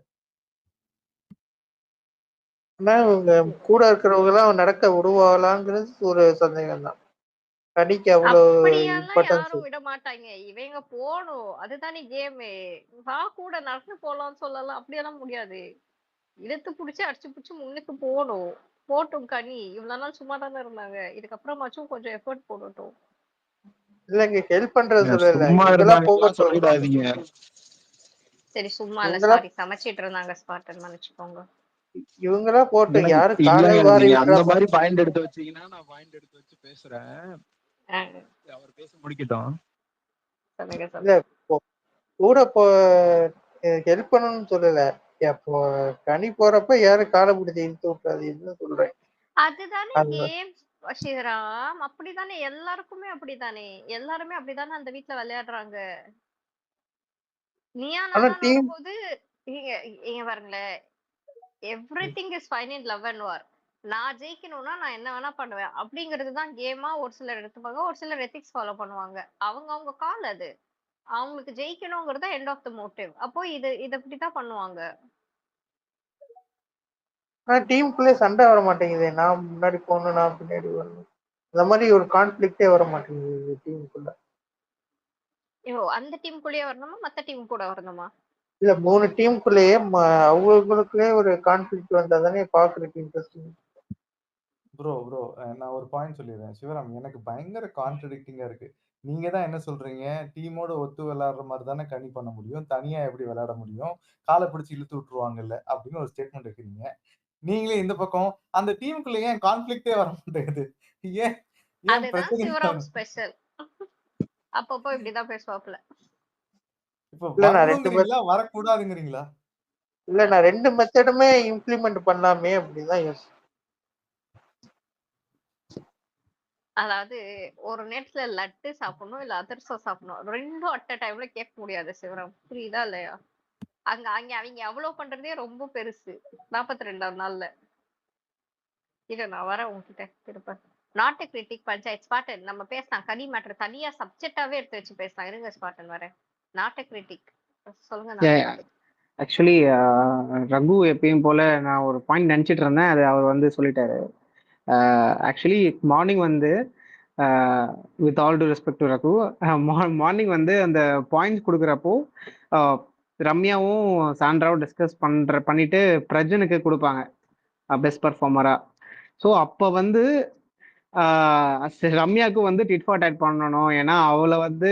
ஆனா இவங்க கூட இருக்கிறவங்க எல்லாம் நடக்க விடுவாங்களாங்கிறது ஒரு சந்தேகம் தான். கனிக்கு அவ்வளவு அப்படியெல்லாம் யாரும் விட மாட்டாங்க. இவங்க போகணும், அதுதானே கேமு. வா கூட நடந்து போலாம்னு சொல்லலாம், அப்படியெல்லாம் முடியாது. இழுத்து புடிச்சு அடிச்சு புடிச்சு முன்னுக்கு போகணும். போட்டும் கனி, இவ்வளவு நாள் சும்மா தானே இருந்தாங்க, இதுக்கப்புறமாச்சும் கொஞ்சம் எஃபர்ட் போடட்டும். இல்லங்க ஹெல்ப் பண்றது சொல்லல, சும்மா இதெல்லாம் இருந்தாங்க போகட்டும். சொல்லிடாதீங்க. சரி சும்மா இல்ல, சாரி, சமைச்சிட்டு இருந்தாங்க ஸ்பாட்டன், மன்னிச்சுக்கோங்க. இவங்களா போட்டு யாரு இல்லங்க, காலை வாரி நீங்க அந்த மாதிரி பாயிண்ட் எடுத்து வச்சீங்கன்னா நான் பாயிண்ட் எடுத்து வச்சு பேசுறேன். அவர் பேச முடிக்கட்டும். இல்ல கூட ஹெல்ப் பண்ணணும்னு சொல்லல. அப்போ கனி போறப்ப யாரும் காலை பிடிச்சி இழுத்து விட்டாதுன்னு சொல்றேன். அதுதானே கேம் ஸ்ரீராம், அப்படிதானே எல்லாருக்குமே அப்படித்தானே, எல்லாருமே அப்படிதானே அந்த வீட்டுல விளையாடுறாங்க. நீயா நான் வரும்போது இங்க பாருங்களேன், everything is fine in love and war. நான் ஜெயிக்கணும்னா நான் என்ன வேணா பண்ணுவேன் அப்படிங்கிறது தான் கேமா. ஒரு சிலர் எடுத்துப்பாங்க, ஒரு சிலர் எத்திக்ஸ் ஃபாலோ பண்ணுவாங்க. அவங்க கால் அது. அவங்களுக்கு ஜெயிக்கணுங்கிறது எண்ட் ஆஃப் த மோட்டிவ். அப்போ இத இப்படிதான் பண்ணுவாங்க. ஆனா டீமுக்குள்ளே சண்டை வர மாட்டேங்குது. நான் முன்னாடி போகணும், நான் பின்னாடி வரணும், இந்த மாதிரி ஒரு கான்ஃபிளிக்டே வர மாட்டேங்குது டீமுக்குள்ள. அந்த டீமுக்குள்ளேயே வரணுமா மத்த டீம் கூட வரணுமா? இல்ல 3 டீமுக்குள்ளேயே அவங்களுக்குள்ளே ஒரு கான்ஃபிளிக்ட் வந்தா தானே பாக்குறதுக்கு இன்ட்ரெஸ்டிங். ப்ரோ ப்ரோ நான் ஒரு பாயிண்ட் சொல்லிடுறேன் சிவராம். எனக்கு பயங்கர கான்ட்ரடிக்டிங்கா இருக்கு. நீங்க தான் என்ன சொல்றீங்க, டீமோட ஒத்து விளையாடுற மாதிரி தானே கனி பண்ண முடியும், தனியா எப்படி விளையாட முடியும், காலை பிடிச்சி இழுத்து விட்டுருவாங்கல்ல அப்படின்னு ஒரு ஸ்டேட்மெண்ட் வைக்கிறீங்க. நீங்களே இந்த பக்கம் அந்த டீமுக்குள்ள ஏன் கான்ஃபிளிக்டே வர மாட்டேங்குது, ஏன் ஏன் அதுதான் பிரச்சனை சிவராம் ஸ்பெஷல். அப்பப்போ இப்படிதான் பேசுவாப்ல. இப்ப இல்ல நான் 2 வரணுங்கிறீங்களா வரக்கூடாதுங்கிறீங்களா? இல்ல நான் 2 மெத்தடுமே இம்ப்ளிமெண்ட் பண்ணலாமே அப்படிதான் யோசிச்சேன். அதாவது ஒரு நேரத்துல லட்டு சாப்பிடணும் இல்ல அதிரசம் சாப்பிடணும், ரெண்டும் அட் அ டைம்ல கேட்க முடியாது சிவராம். புரியுதா இல்லையா? அங்க அங்க அவங்க அவ்வளவு பண்றதே ரொம்ப பெருசு 42ஆம் நாள்ல. இரு நான் வரேன் உங்ககிட்ட திருப்ப. நாட்டு கிரிட்டிக் பஞ்சாயத்து ஸ்பாட்டன் நம்ம பேசலாம். கனி மேட்டர் தனியா சப்ஜெக்டாவே எடுத்து வச்சு பேசலாம். இருங்க ஸ்பாட்டன் வரேன். நாட்டு கிரிட்டிக் சொல்லுங்க. நாட்டு கிரிட்டிக் ஆக்சுவலி ரகு எப்பயும் போல நான் ஒரு பாயிண்ட் நினச்சிட்டு இருந்தேன், அது அவர் வந்து சொல்லிட்டாரு. ஆக்சுவலி மார்னிங் வந்து with all to respect to Raghu, morning வந்து அந்த பாயிண்ட்ஸ் கொடுக்குறப்போ ரம்யாவும் சாண்ட்ராவும் டிஸ்கஸ் பண்ணிட்டு பிரஜனுக்கு கொடுப்பாங்க பெஸ்ட் பர்ஃபார்மரா. ஸோ அப்போ வந்து ரம்யாவுக்கு வந்து டிட் ஃபார் டேட் பண்ணணும், ஏன்னா அவளை வந்து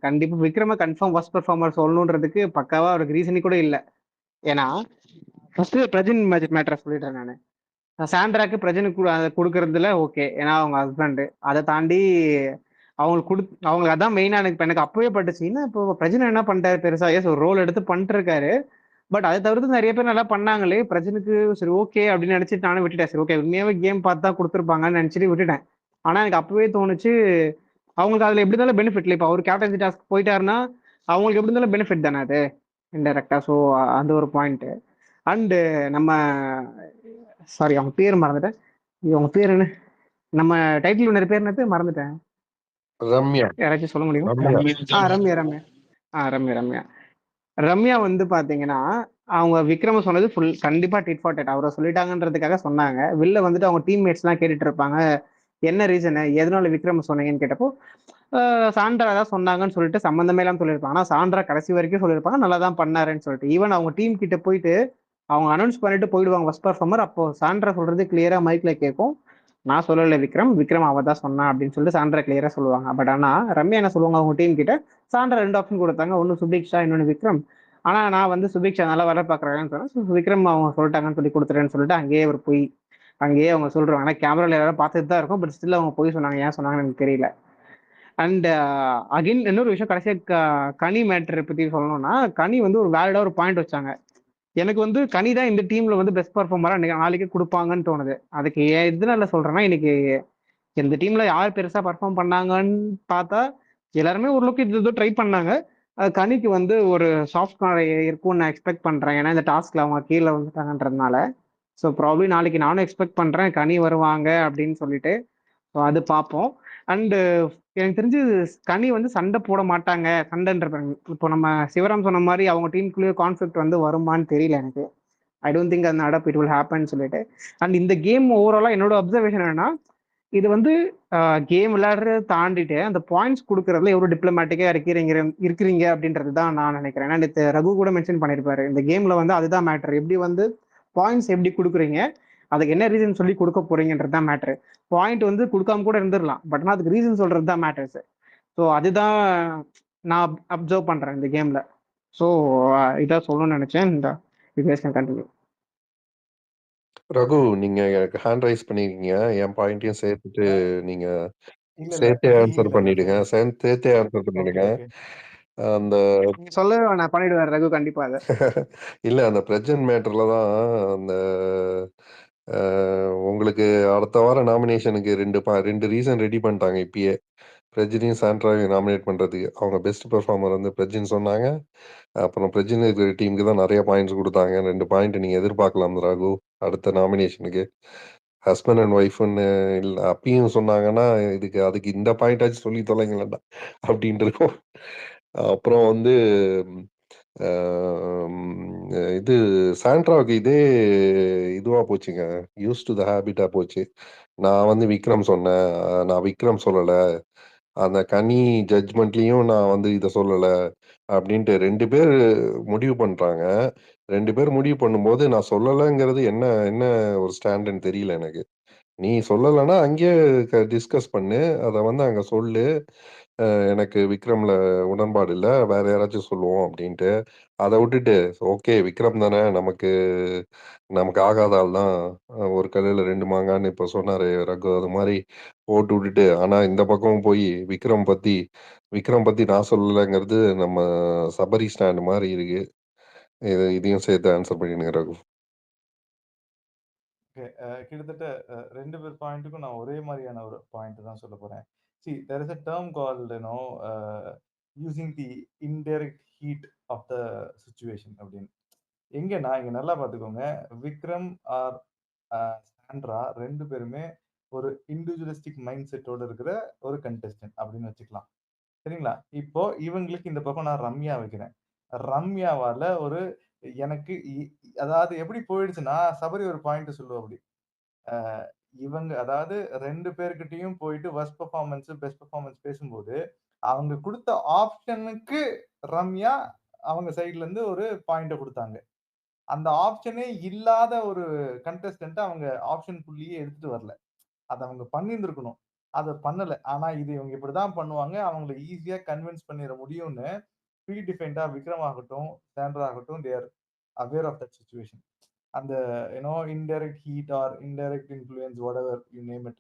கண்டிப்பாக விக்ரம கன்ஃபார்ம் ஃபர்ஸ்ட் பர்ஃபார்மர் சொல்லணுன்றதுக்கு பக்காவாக அவருக்கு ரீசனே கூட இல்லை. ஏன்னா ஃபர்ஸ்ட் பிரஜன் மேட்டரை சொல்லிட்டேன் நான். சாண்ட்ராக்கு பிரஜனுக்கு கொடுக்கறதுல ஓகே, ஏன்னா அவங்க ஹஸ்பண்டு. அதை தாண்டி அவங்களுக்கு அதான் மெயினாக எனக்கு அப்பவே பட்டுச்சு. என்ன இப்போ பிரஜனை என்ன பண்ணிட்டாரு பெருசா, ஒரு ரோல் எடுத்து பண்ணிருக்காரு. பட் அதை தவிர்த்து நிறைய பேர் நல்லா பண்ணாங்களே, பிரஜனுக்கு சரி ஓகே அப்படின்னு நினைச்சிட்டு நானும் விட்டுட்டேன். சரி ஓகே உண்மையாவே கேம் பார்த்து தான் கொடுத்துருப்பாங்கன்னு நினைச்சிட்டு விட்டுட்டேன். ஆனா எனக்கு அப்பவே தோணுச்சு அவங்களுக்கு அதுல எப்படி இருந்தாலும் பெனிஃபிட் இல்லை. இப்போ அவர் கேப்டன்சி டாஸ்க் போயிட்டாருன்னா அவங்களுக்கு எப்படி இருந்தாலும் பெனிஃபிட் தானே அது இன்டெரக்டா. ஸோ அந்த ஒரு பாயிண்ட். அண்டு நம்ம சாரி அவங்க பேர் மறந்துட்டேன். அவங்க பேர் என்ன, நம்ம டைட்டில் வின்னர் பேர் என்னது மறந்துட்டேன். ரம்யா. யாராச்சும் சொல்ல முடியுமா? ரம்யா. ரம்யா ரம்யா வந்து பாத்தீங்கன்னா அவங்க விக்ரம சொன்னது ஃபுல் கண்டிப்பா டிட் ஃபார் டேட் அவரை சொல்லிட்டாங்கன்றதுக்காக சொன்னாங்க. வெளில வந்துட்டு அவங்க டீம்மேட்ஸ் எல்லாம் கேட்டுட்டு இருப்பாங்க என்ன ரீசனு எதனால விக்ரம சொன்னீங்கன்னு கேட்டப்போ சாண்ட்ரா தான் சொன்னாங்கன்னு சொல்லிட்டு சம்மந்தமே எல்லாம் சொல்லியிருப்பாங்க. ஆனா சாண்ட்ரா கடைசி வரைக்கும் சொல்லியிருப்பாங்க நல்லா தான் பண்ணாருன்னு சொல்லிட்டு. ஈவன் அவங்க டீம் கிட்ட போயிட்டு அவங்க அனௌன்ஸ் பண்ணிட்டு போயிடுவாங்க ஃபர்ஸ்ட் பர்ஃபார்மர். அப்போ சாண்ட்ரா சொல்றது கிளியரா மைக்ல கேட்கும், நான் சொல்லல விக்ரம் அவ தான் சொன்னா அப்படின்னு சொல்லிட்டு சாண்ட்ரா கிளியரா சொல்லுவாங்க. பட் ஆனா ரம்யா என்ன சொல்லுவாங்க அவங்க டீம் கிட்ட, சாண்ட்ரா 2 ஆப்ஷன் கொடுத்தாங்க, ஒன்னு சுபிக்ஷா இன்னொன்னு விக்ரம். ஆனா நான் வந்து சுபிக்ஷா நல்லா வர பாக்குறேன்னு சொன்னேன், விக்ரம் அவங்க சொல்லிட்டாங்கன்னு சொல்லி கொடுத்துறேன்னு சொல்லிட்டு அங்கேயே அவர் போய் அங்கேயே அவங்க சொல்றாங்க. ஆனா கேமரால எல்லாரும் பார்த்துட்டு தான் இருக்கும், பட் ஸ்டில் அவங்க போய் சொன்னாங்க. ஏன் சொன்னாங்கன்னு எனக்கு தெரியல. அண்ட் அகைன் இன்னொரு விஷயம் கடைசியா கனி மேட்டரை பத்தி சொல்லணும்னா, கனி வந்து ஒரு வேலிடா ஒரு பாயிண்ட் வச்சாங்க. எனக்கு வந்து கனி தான் இந்த டீம்ல வந்து பெஸ்ட் பர்ஃபார்மரா நாளைக்கு கொடுப்பாங்கன்னு தோணுது. அதுக்கு எதனால சொல்றேன்னா, இன்னைக்கு இந்த டீம்ல யார் பெருசா பர்ஃபார்ம் பண்ணாங்கன்னு பார்த்தா எல்லாருமே ஓரளவுக்கு இது ட்ரை பண்ணாங்க. கனிக்கு வந்து ஒரு சாஃப்ட் கார்னர் இருக்கும்னு நான் எக்ஸ்பெக்ட் பண்றேன், ஏன்னா இந்த டாஸ்க்ல அவங்க கீழே வந்துட்டாங்கன்றதுனால. ஸோ ப்ராப்ளி நாளைக்கு நானும் எக்ஸ்பெக்ட் பண்றேன் கனி வருவாங்க அப்படின்னு சொல்லிட்டு. ஸோ அது பார்ப்போம். அண்டு எனக்கு தெரிஞ்சு கனி வந்து சண்டை போட மாட்டாங்க. சண்டைன்ற இப்போ நம்ம சிவராம் சொன்ன மாதிரி அவங்க டீமுக்குள்ளேயே கான்ஃபிளிக்ட் வந்து வருமான்னு தெரியல எனக்கு. ஐ டோன்ட் திங்க் அந்த நடப்பு இட் வில் ஹேப்பன் சொல்லிட்டு. அண்ட் இந்த கேம் ஓவராலா என்னோட அப்சர்வேஷன் என்னன்னா, இது வந்து கேம் விளையாடுறத தாண்டிட்டு அந்த பாயிண்ட்ஸ் கொடுக்கறதுல எவ்வளவு டிப்ளமேட்டிக்கா இருக்கிறீங்க அப்படின்றது தான் நான் நினைக்கிறேன். ஏன்னா நேற்று ரகு கூட மென்ஷன் பண்ணியிருப்பாரு, இந்த கேம்ல வந்து அதுதான் மேட்டர். எப்படி வந்து பாயிண்ட்ஸ் எப்படி கொடுக்குறீங்க, அதுக்கு என்ன ரீசன் சொல்லி கொடுக்க போறீங்கன்றது தான் மேட்ரு. பாயிண்ட் வந்து கொடுக்காம கூட இருந்துடலாம், பட் ஆனால் அதுக்கு ரீசன் சொல்றது தான் மேட்டர்ஸ். ஸோ அதுதான் நான் அப்சர்வ் பண்றேன் இந்த கேம்ல. ஸோ இதான் சொல்லணும்னு நினைச்சேன். இந்த கண்டினியூ. ரகு நீங்க ஹேண்ட் ரைஸ் பண்ணிருக்கீங்க, என் பாயிண்டையும் சேர்த்துட்டு நீங்க இல்ல சேர்த்தே ஆன்சர் இல்ல பண்ணிடுங்க. ரகு. சேர்த்தே ஆன்சர் ஓகே பண்ணிடுங்க. ஓகே. அந்த சொல்ல நான் பண்ணிடுவேன் ரகு கண்டிப்பா அதை. இல்ல அந்த பிரசன்ட் மேட்டர்ல தான் அந்த உங்களுக்கு அடுத்த வாரம் நாமினேஷனுக்கு ரெண்டு ரீசன் ரெடி பண்ணிட்டாங்க இப்பயே. பிரஜினையும் சாண்ட்ராவையும் நாமினேட் பண்றதுக்கு அவங்க பெஸ்ட் பெர்ஃபார்மர் வந்து பிரஜின் சொன்னாங்க. அப்புறம் பிரஜின் இருக்கிற டீமுக்கு தான் நிறைய பாயிண்ட்ஸ் கொடுத்தாங்க. 2 பாயிண்ட் நீங்க எதிர்பார்க்கலாம் ராகு அடுத்த நாமினேஷனுக்கு. ஹஸ்பண்ட் அண்ட் ஒய்ஃப்னு இல்ல அப்பயும் சொன்னாங்கன்னா அதுக்கு இந்த பாயிண்ட் ஆச்சு சொல்லி தொலைங்களா அப்படின்ட்டு இருக்கும். அப்புறம் வந்து இது சாண்ட்ராவுக்கு இதே இதுவா போச்சுங்க, யூஸ் டு த ஹேபிட்டா போச்சு. நான் வந்து விக்ரம் சொன்னேன், நான் விக்ரம் சொல்லல, அந்த கனி ஜட்ஜ்மெண்ட்லயும் நான் வந்து இத சொல்லல அப்படின்ட்டு 2 பேர் முடிவு பண்றாங்க. 2 பேர் முடிவு பண்ணும்போது நான் சொல்லலங்கிறது என்ன என்ன ஒரு ஸ்டாண்டுன்னு தெரியல எனக்கு. நீ சொல்லலன்னா அங்கேயே டிஸ்கஸ் பண்ணு. அத வந்து அங்க சொல்லு. எனக்கு விக்ரம்ல உடன்பாடு இல்ல. வேற யாராச்சும் சொல்லுவோம் அப்படின்ட்டு. அத விட்டுட்டு, ஓகே விக்ரம் தானே நமக்கு நமக்கு ஆகாத ஆள் தான். ஒரு கல்லுல 2 மாங்கான்னு இப்ப சொன்னாரு ரகு. அது மாரி போட்டு விட்டுட்டு, ஆனா இந்த பக்கம் போய் விக்ரம் பத்தி நான் சொல்லலங்கிறது நம்ம சபரி ஸ்டாண்ட் மாரி இருக்கு. இதையும் சேர்த்து ஆன்சர் பண்ணிடுங்க ரகு. ஓகே. கிட்டத்தட்ட 2 பேர் பாயிண்ட்டுக்கும் நான் ஒரே மாரியான ஒரு பாயிண்ட் தான் சொல்லப் போறேன். there is a term called, using the indirect heat of the situation அப்படின்னு. எங்கன்னா, இங்க நல்லா பார்த்துக்கோங்க. விக்ரம் ஆர் சாண்ட்ரா 2 பேருமே ஒரு இண்டிவிஜுவலிஸ்டிக் மைண்ட் செட்டோட இருக்கிற ஒரு கண்டெஸ்டன்ட் அப்படின்னு வச்சுக்கலாம். சரிங்களா? இப்போ இவங்களுக்கு இந்த பக்கம் நான் ரம்யா வைக்கிறேன். ரம்யாவால ஒரு எனக்கு அதாவது எப்படி போயிடுச்சுன்னா, சபரி ஒரு பாயிண்ட் சொல்லுவாப்படி. அ இவங்க அதாவது 2 பேர்கிட்டயும் போயிட்டு பெஸ்ட் பெர்ஃபார்மன்ஸ் பேசும்போது, அவங்க குடுத்த ஆப்ஷனுக்கு ரம்யா அவங்க சைடுல இருந்து ஒரு பாயிண்ட்ட குடுத்தாங்க. அந்த ஆப்ஷனே இல்லாத ஒரு கண்டெஸ்டன்ட்ட அவங்க ஆப்ஷனுக்குள்ளேயே எடுத்துட்டு வரல. அத அவங்க பண்ணியிருந்திருக்கணும். அத பண்ணல. ஆனா இது இவங்க இப்படித்தான் பண்ணுவாங்க. அவங்கள ஈஸியா கன்வின்ஸ் பண்ணிற முடியும்னு ப்ரீ டிஃபைன்டா விக்ரம் ஆகட்டும், சாண்ட்ரா ஆகட்டும், they are aware of that situation. அந்த indirect heat or indirect influence whatever you name it.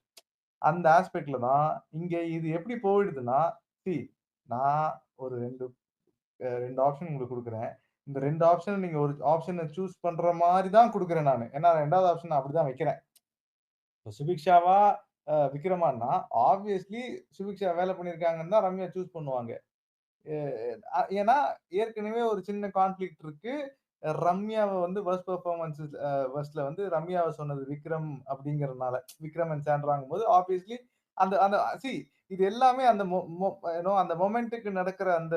அந்த ஆஸ்பெக்ட்ல தான் இங்க இது எப்படி போயிடுதுன்னா, சி நான் ஒரு 2 ஆப்ஷன் உங்களுக்கு குடுக்குறேன். இந்த 2 ஆப்ஷன்ல நீங்க ஒரு ஆப்ஷன சூஸ் பண்ற மாரி தான் குடுக்குறேன் நானு. ஏன்னா 2வது ஆப்ஷன் நான் அப்படிதான் வைக்கிறேன். இப்ப சுபிக்ஷாவா, விக்ரமான்னா, ஆப்வியஸ்லி சுபிக்ஷா வேலை பண்ணியிருக்காங்கன்னு தான் ரம்யா சூஸ் பண்ணுவாங்க. எ ஏன்னா, ஏற்கனவே ஒரு சின்ன கான்ஃப்ளிக்ட் இருக்கு. ரம்யாவ வந்து வொர்ஸ்ட்ல வந்து ரம்யாவ சொன்னது விக்ரம் அப்படிங்கிறனால. விக்ரம் அண்ட் சாண்ட்ராங்கும்போது ஆப்வியஸ்லி அந்த அந்த இது எல்லாமே அந்த மொ மொ அந்த மொமெண்ட்டுக்கு நடக்கிற அந்த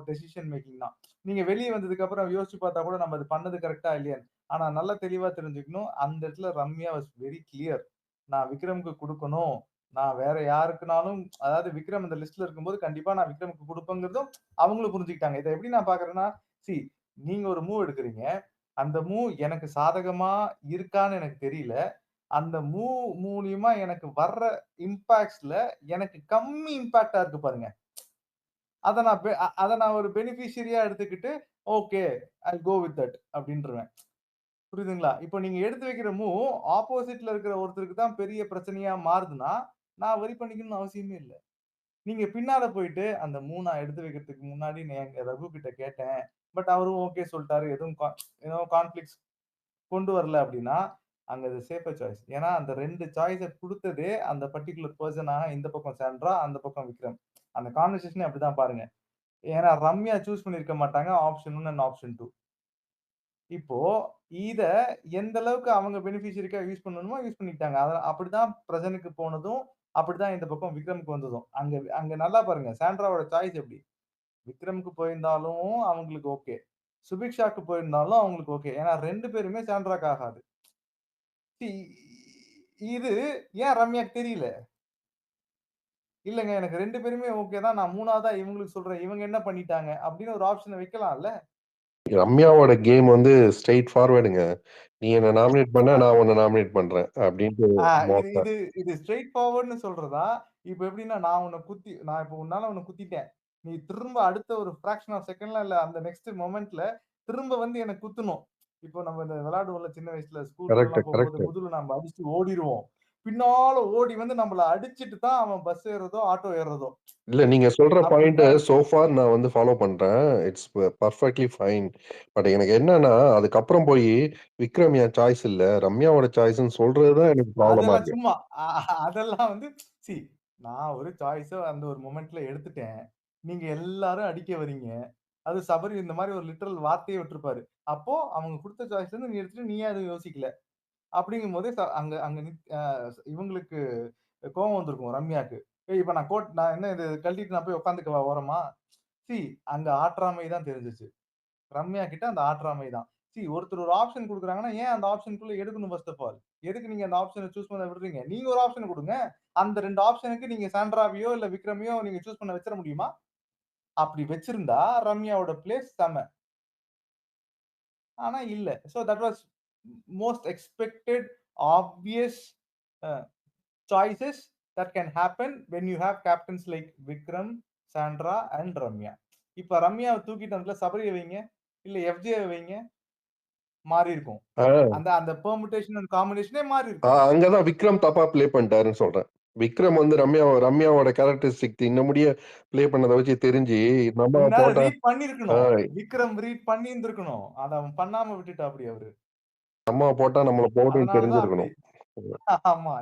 டெசிஷன் மேக்கிங் தான். நீங்க வெளிய வந்ததுக்கு அப்புறம் யோசிச்சு பார்த்தா கூட நம்ம அது பண்ணது கரெக்ட்டா இல்லையான்னு. ஆனா நல்லா தெளிவா தெரிஞ்சுக்கணும். அந்த இடத்துல ரம்யா வாஸ் வெரி கிளியர். நான் விக்ரம்க்கு குடுக்கணும். நான் வேற யாருக்குனாலும் அதாவது விக்ரம் அந்த லிஸ்ட்ல இருக்கும்போது கண்டிப்பா நான் விக்ரம்க்கு குடுப்பேங்கிறதும் அவங்களும் புரிஞ்சுக்கிட்டாங்க. இத எப்படி நான் பார்க்கிறேன்னா, சி நீங்க ஒரு மூவ் எடுக்குறீங்க. அந்த மூவ் எனக்கு சாதகமா இருக்கான்னு எனக்கு தெரியல. அந்த மூவ் மூலியமா எனக்கு வர்ற இம்பாக்ட்ஸ்ல எனக்கு கம்மி இம்பாக்ட்டா இருக்கு பாருங்க. அத நான் ஒரு பெனிஃபிஷியரியா எடுத்துக்கிட்டு, okay I'll go with that அப்படின்றுவேன். புரியுதுங்களா? இப்போ நீங்க எடுத்து வைக்கிற மூவ் ஆப்போசிட்ல இருக்கிற ஒருத்தருக்கு தான் பெரிய பிரச்சனையா மாறுதுன்னா, நான் வொரி பண்ணிக்கணும்னு அவசியமே இல்ல. நீங்க பின்னால போயிட்டு அந்த மூவ் நான் எடுத்து வைக்கிறதுக்கு முன்னாடி நான் எங்க ரகு கிட்ட கேட்டேன். பட் அவரும் ஓகே சொல்ட்டாரு. எதுவும் கான்ஃப்ளிக்ட்ஸ் கொண்டு வரல அப்படின்னா, அங்க அது சேஃபர் சாய்ஸ். ஏன்னா அந்த 2 சாய்ஸ குடுத்ததே அந்த பர்ட்டிகுலர் பெர்சனா இந்த பக்கம் சாண்ட்ரா, அந்த பக்கம் விக்ரம். அந்த கான்வர்சேஷனே அப்படிதான் பாருங்க. ஏன்னா ரம்யா சூஸ் பண்ணியிருக்க மாட்டாங்க. Option 1 and option 2. இப்போ இத எந்த அளவுக்கு அவங்க பெனிஃபிஷியரிக்கா யூஸ் பண்ணணுமோ யூஸ் பண்ணிக்கிட்டாங்க. அப்படிதான் பிரஜனுக்கு போனதும், அப்படிதான் இந்த பக்கம் விக்ரம்க்கு வந்ததும். அங்க அங்க நல்லா பாருங்க. சாண்ட்ராவோட சாய்ஸ் எப்படி? விக்ரம்க்கு போயிருந்தாலும் அவங்களுக்கு ஓகே. சுபிக்ஷாக்கு போயிருந்தாலும் அவங்களுக்கு ஓகே. ஏன்னா 2 பேருமே சாண்ட்ராக்கு ஆகாது. சி இது ஏன் ரம்யாக்கு தெரியல? இல்லங்க எனக்கு 2 பேருமே ஓகே தான். நான் 3வதா இவங்களுக்கு சொல்றேன். இவங்க என்ன பண்ணிட்டாங்க? அப்படின்னு ஒரு ஆப்ஷன வைக்கலாம்ல? ரம்யாவோட கேம் வந்து ஸ்ட்ரெய்ட் ஃபார்வர்டுங்க. நீ என்ன நாமினேட் பண்ண, நான் உன்ன நாமினேட் பண்றேன். அப்படின்ட்டு ஆ இது மோஸ்ட்டா. இது இது ஸ்ட்ரெய்ட் ஃபார்வர்ட்ன்னு சொல்றதா, இப்ப எப்படின்னா நான் இப்ப உன்னால உன்ன குத்திட்டேன். நீ திரும்ப அடுத்த ஒரு ஃபிராக்ஷன் ஆஃப் செகண்ட்ல இல்ல அந்த நெக்ஸ்ட் மொமெண்ட்ல திரும்ப வந்து என்ன குத்தணும். இப்போ நம்ம இந்த விளையாடுவோம்ல சின்ன வயசுல கரெக்ட், ஸ்கூலுக்குலாம் போகும்போது கரெக்ட். முதுகுல நம்ம அடிச்சுட்டு ஓடிருவோம். பின்னால ஓடி வந்து நம்மள அடிச்சுட்டு தான் அவன் பஸ் ஏறுறதோ, ஆட்டோ ஏறுறதோ. இல்ல நீங்க சொல்ற பாயிண்ட் அப்படித்தான் சோ ஃபார் நான் வந்து ஃபாலோ பண்றேன். It's perfectly fine. பட் எனக்கு என்னன்னா, அதுக்கப்புறம் போயி விக்ரம் என் சாய்ஸ் இல்ல. ரம்யாவோட சாய்ஸ்ன்னு சொல்றது தான் எனக்கு ப்ராப்ளமா அதெல்லாம் இருக்கு. சும்மா. அதெல்லாம் வந்து சி நான் ஒரு சாய்ஸ அந்த ஒரு மொமெண்ட்ல எடுத்துட்டேன். நீங்க எல்லாரும் அடிக்க வரீங்க. அது சபரி இந்த மாரி ஒரு லிட்டரல் வார்த்தையே விட்டுருப்பாரு. அப்போ அவங்க குடுத்த சாய்ஸ்ல இருந்து நீ எடுத்துட்டு நீ ஏன் எதுவும் யோசிக்கல? அப்படிங்கும்போது அங்க அங்க இவங்களுக்கு கோவம் வந்திருக்கும் ரம்யாக்கு. ஏய் இப்ப நான் என்ன இது கழட்டிட்டு நான் போய் உட்காந்துக்கவா ஓரமா? சி அங்க ஆற்றாமை தான் தெரிஞ்சுச்சு. ரம்யா கிட்ட அந்த ஆற்றாமை தான். ஒருத்தர் ஒரு ஆப்ஷன் குடுக்குறாங்கன்னா, ஏன் அந்த ஆப்ஷன்க்குள்ள எடுக்கணும் ஃபர்ஸ்ட் ஆஃப் ஆல்? எதுக்கு நீங்க அந்த ஆப்ஷனை சூஸ் பண்ண விடுறீங்க? நீங்க ஒரு ஆப்ஷன் கொடுங்க. அந்த 2 ஆப்ஷனுக்கு நீங்க சாண்ட்ராவையோ இல்ல விக்ரமையோ நீங்க சூஸ் பண்ண வச்சிட முடியுமா? அப்படி வச்சிருந்தா ரம்யாவோட பிளேஸ் செம. ஆனா இல்ல. So that was most expected obvious choices that can happen when you have captains like Vikram, Sandra and Ramya. இப்ப ரம்யாவை தூக்கிட்டு அதுல சபரியை வைங்க, இல்ல எஃப்ஜே வைங்க, மாறி இருக்கும். அந்த அந்த பெர்முடேஷன் அண்ட் காம்பினேஷனே மாறி இருக்கும். அங்கதான் விக்ரம் தப்பா ப்ளே பண்ணிட்டாருன்னு சொல்றேன். விக்ரம் வந்து ரம்யாவோட கேரக்டரிஸ்டிக் இன்ன முடிய ப்ளே பண்ணதை வச்சு தெரிஞ்சு நம்ம போட்டா ரீட் பண்ணிருக்கணும். விக்ரம் ரீட் பண்ணி இருந்திருக்கணும். அத அவன் பண்ணாம விட்டுட்டா அப்படி அவரு. நம்ம போட்டா நம்மள போடுன்னு அதனாலதான் தெரிஞ்சிருக்கணும். அப்படி. ஆமா.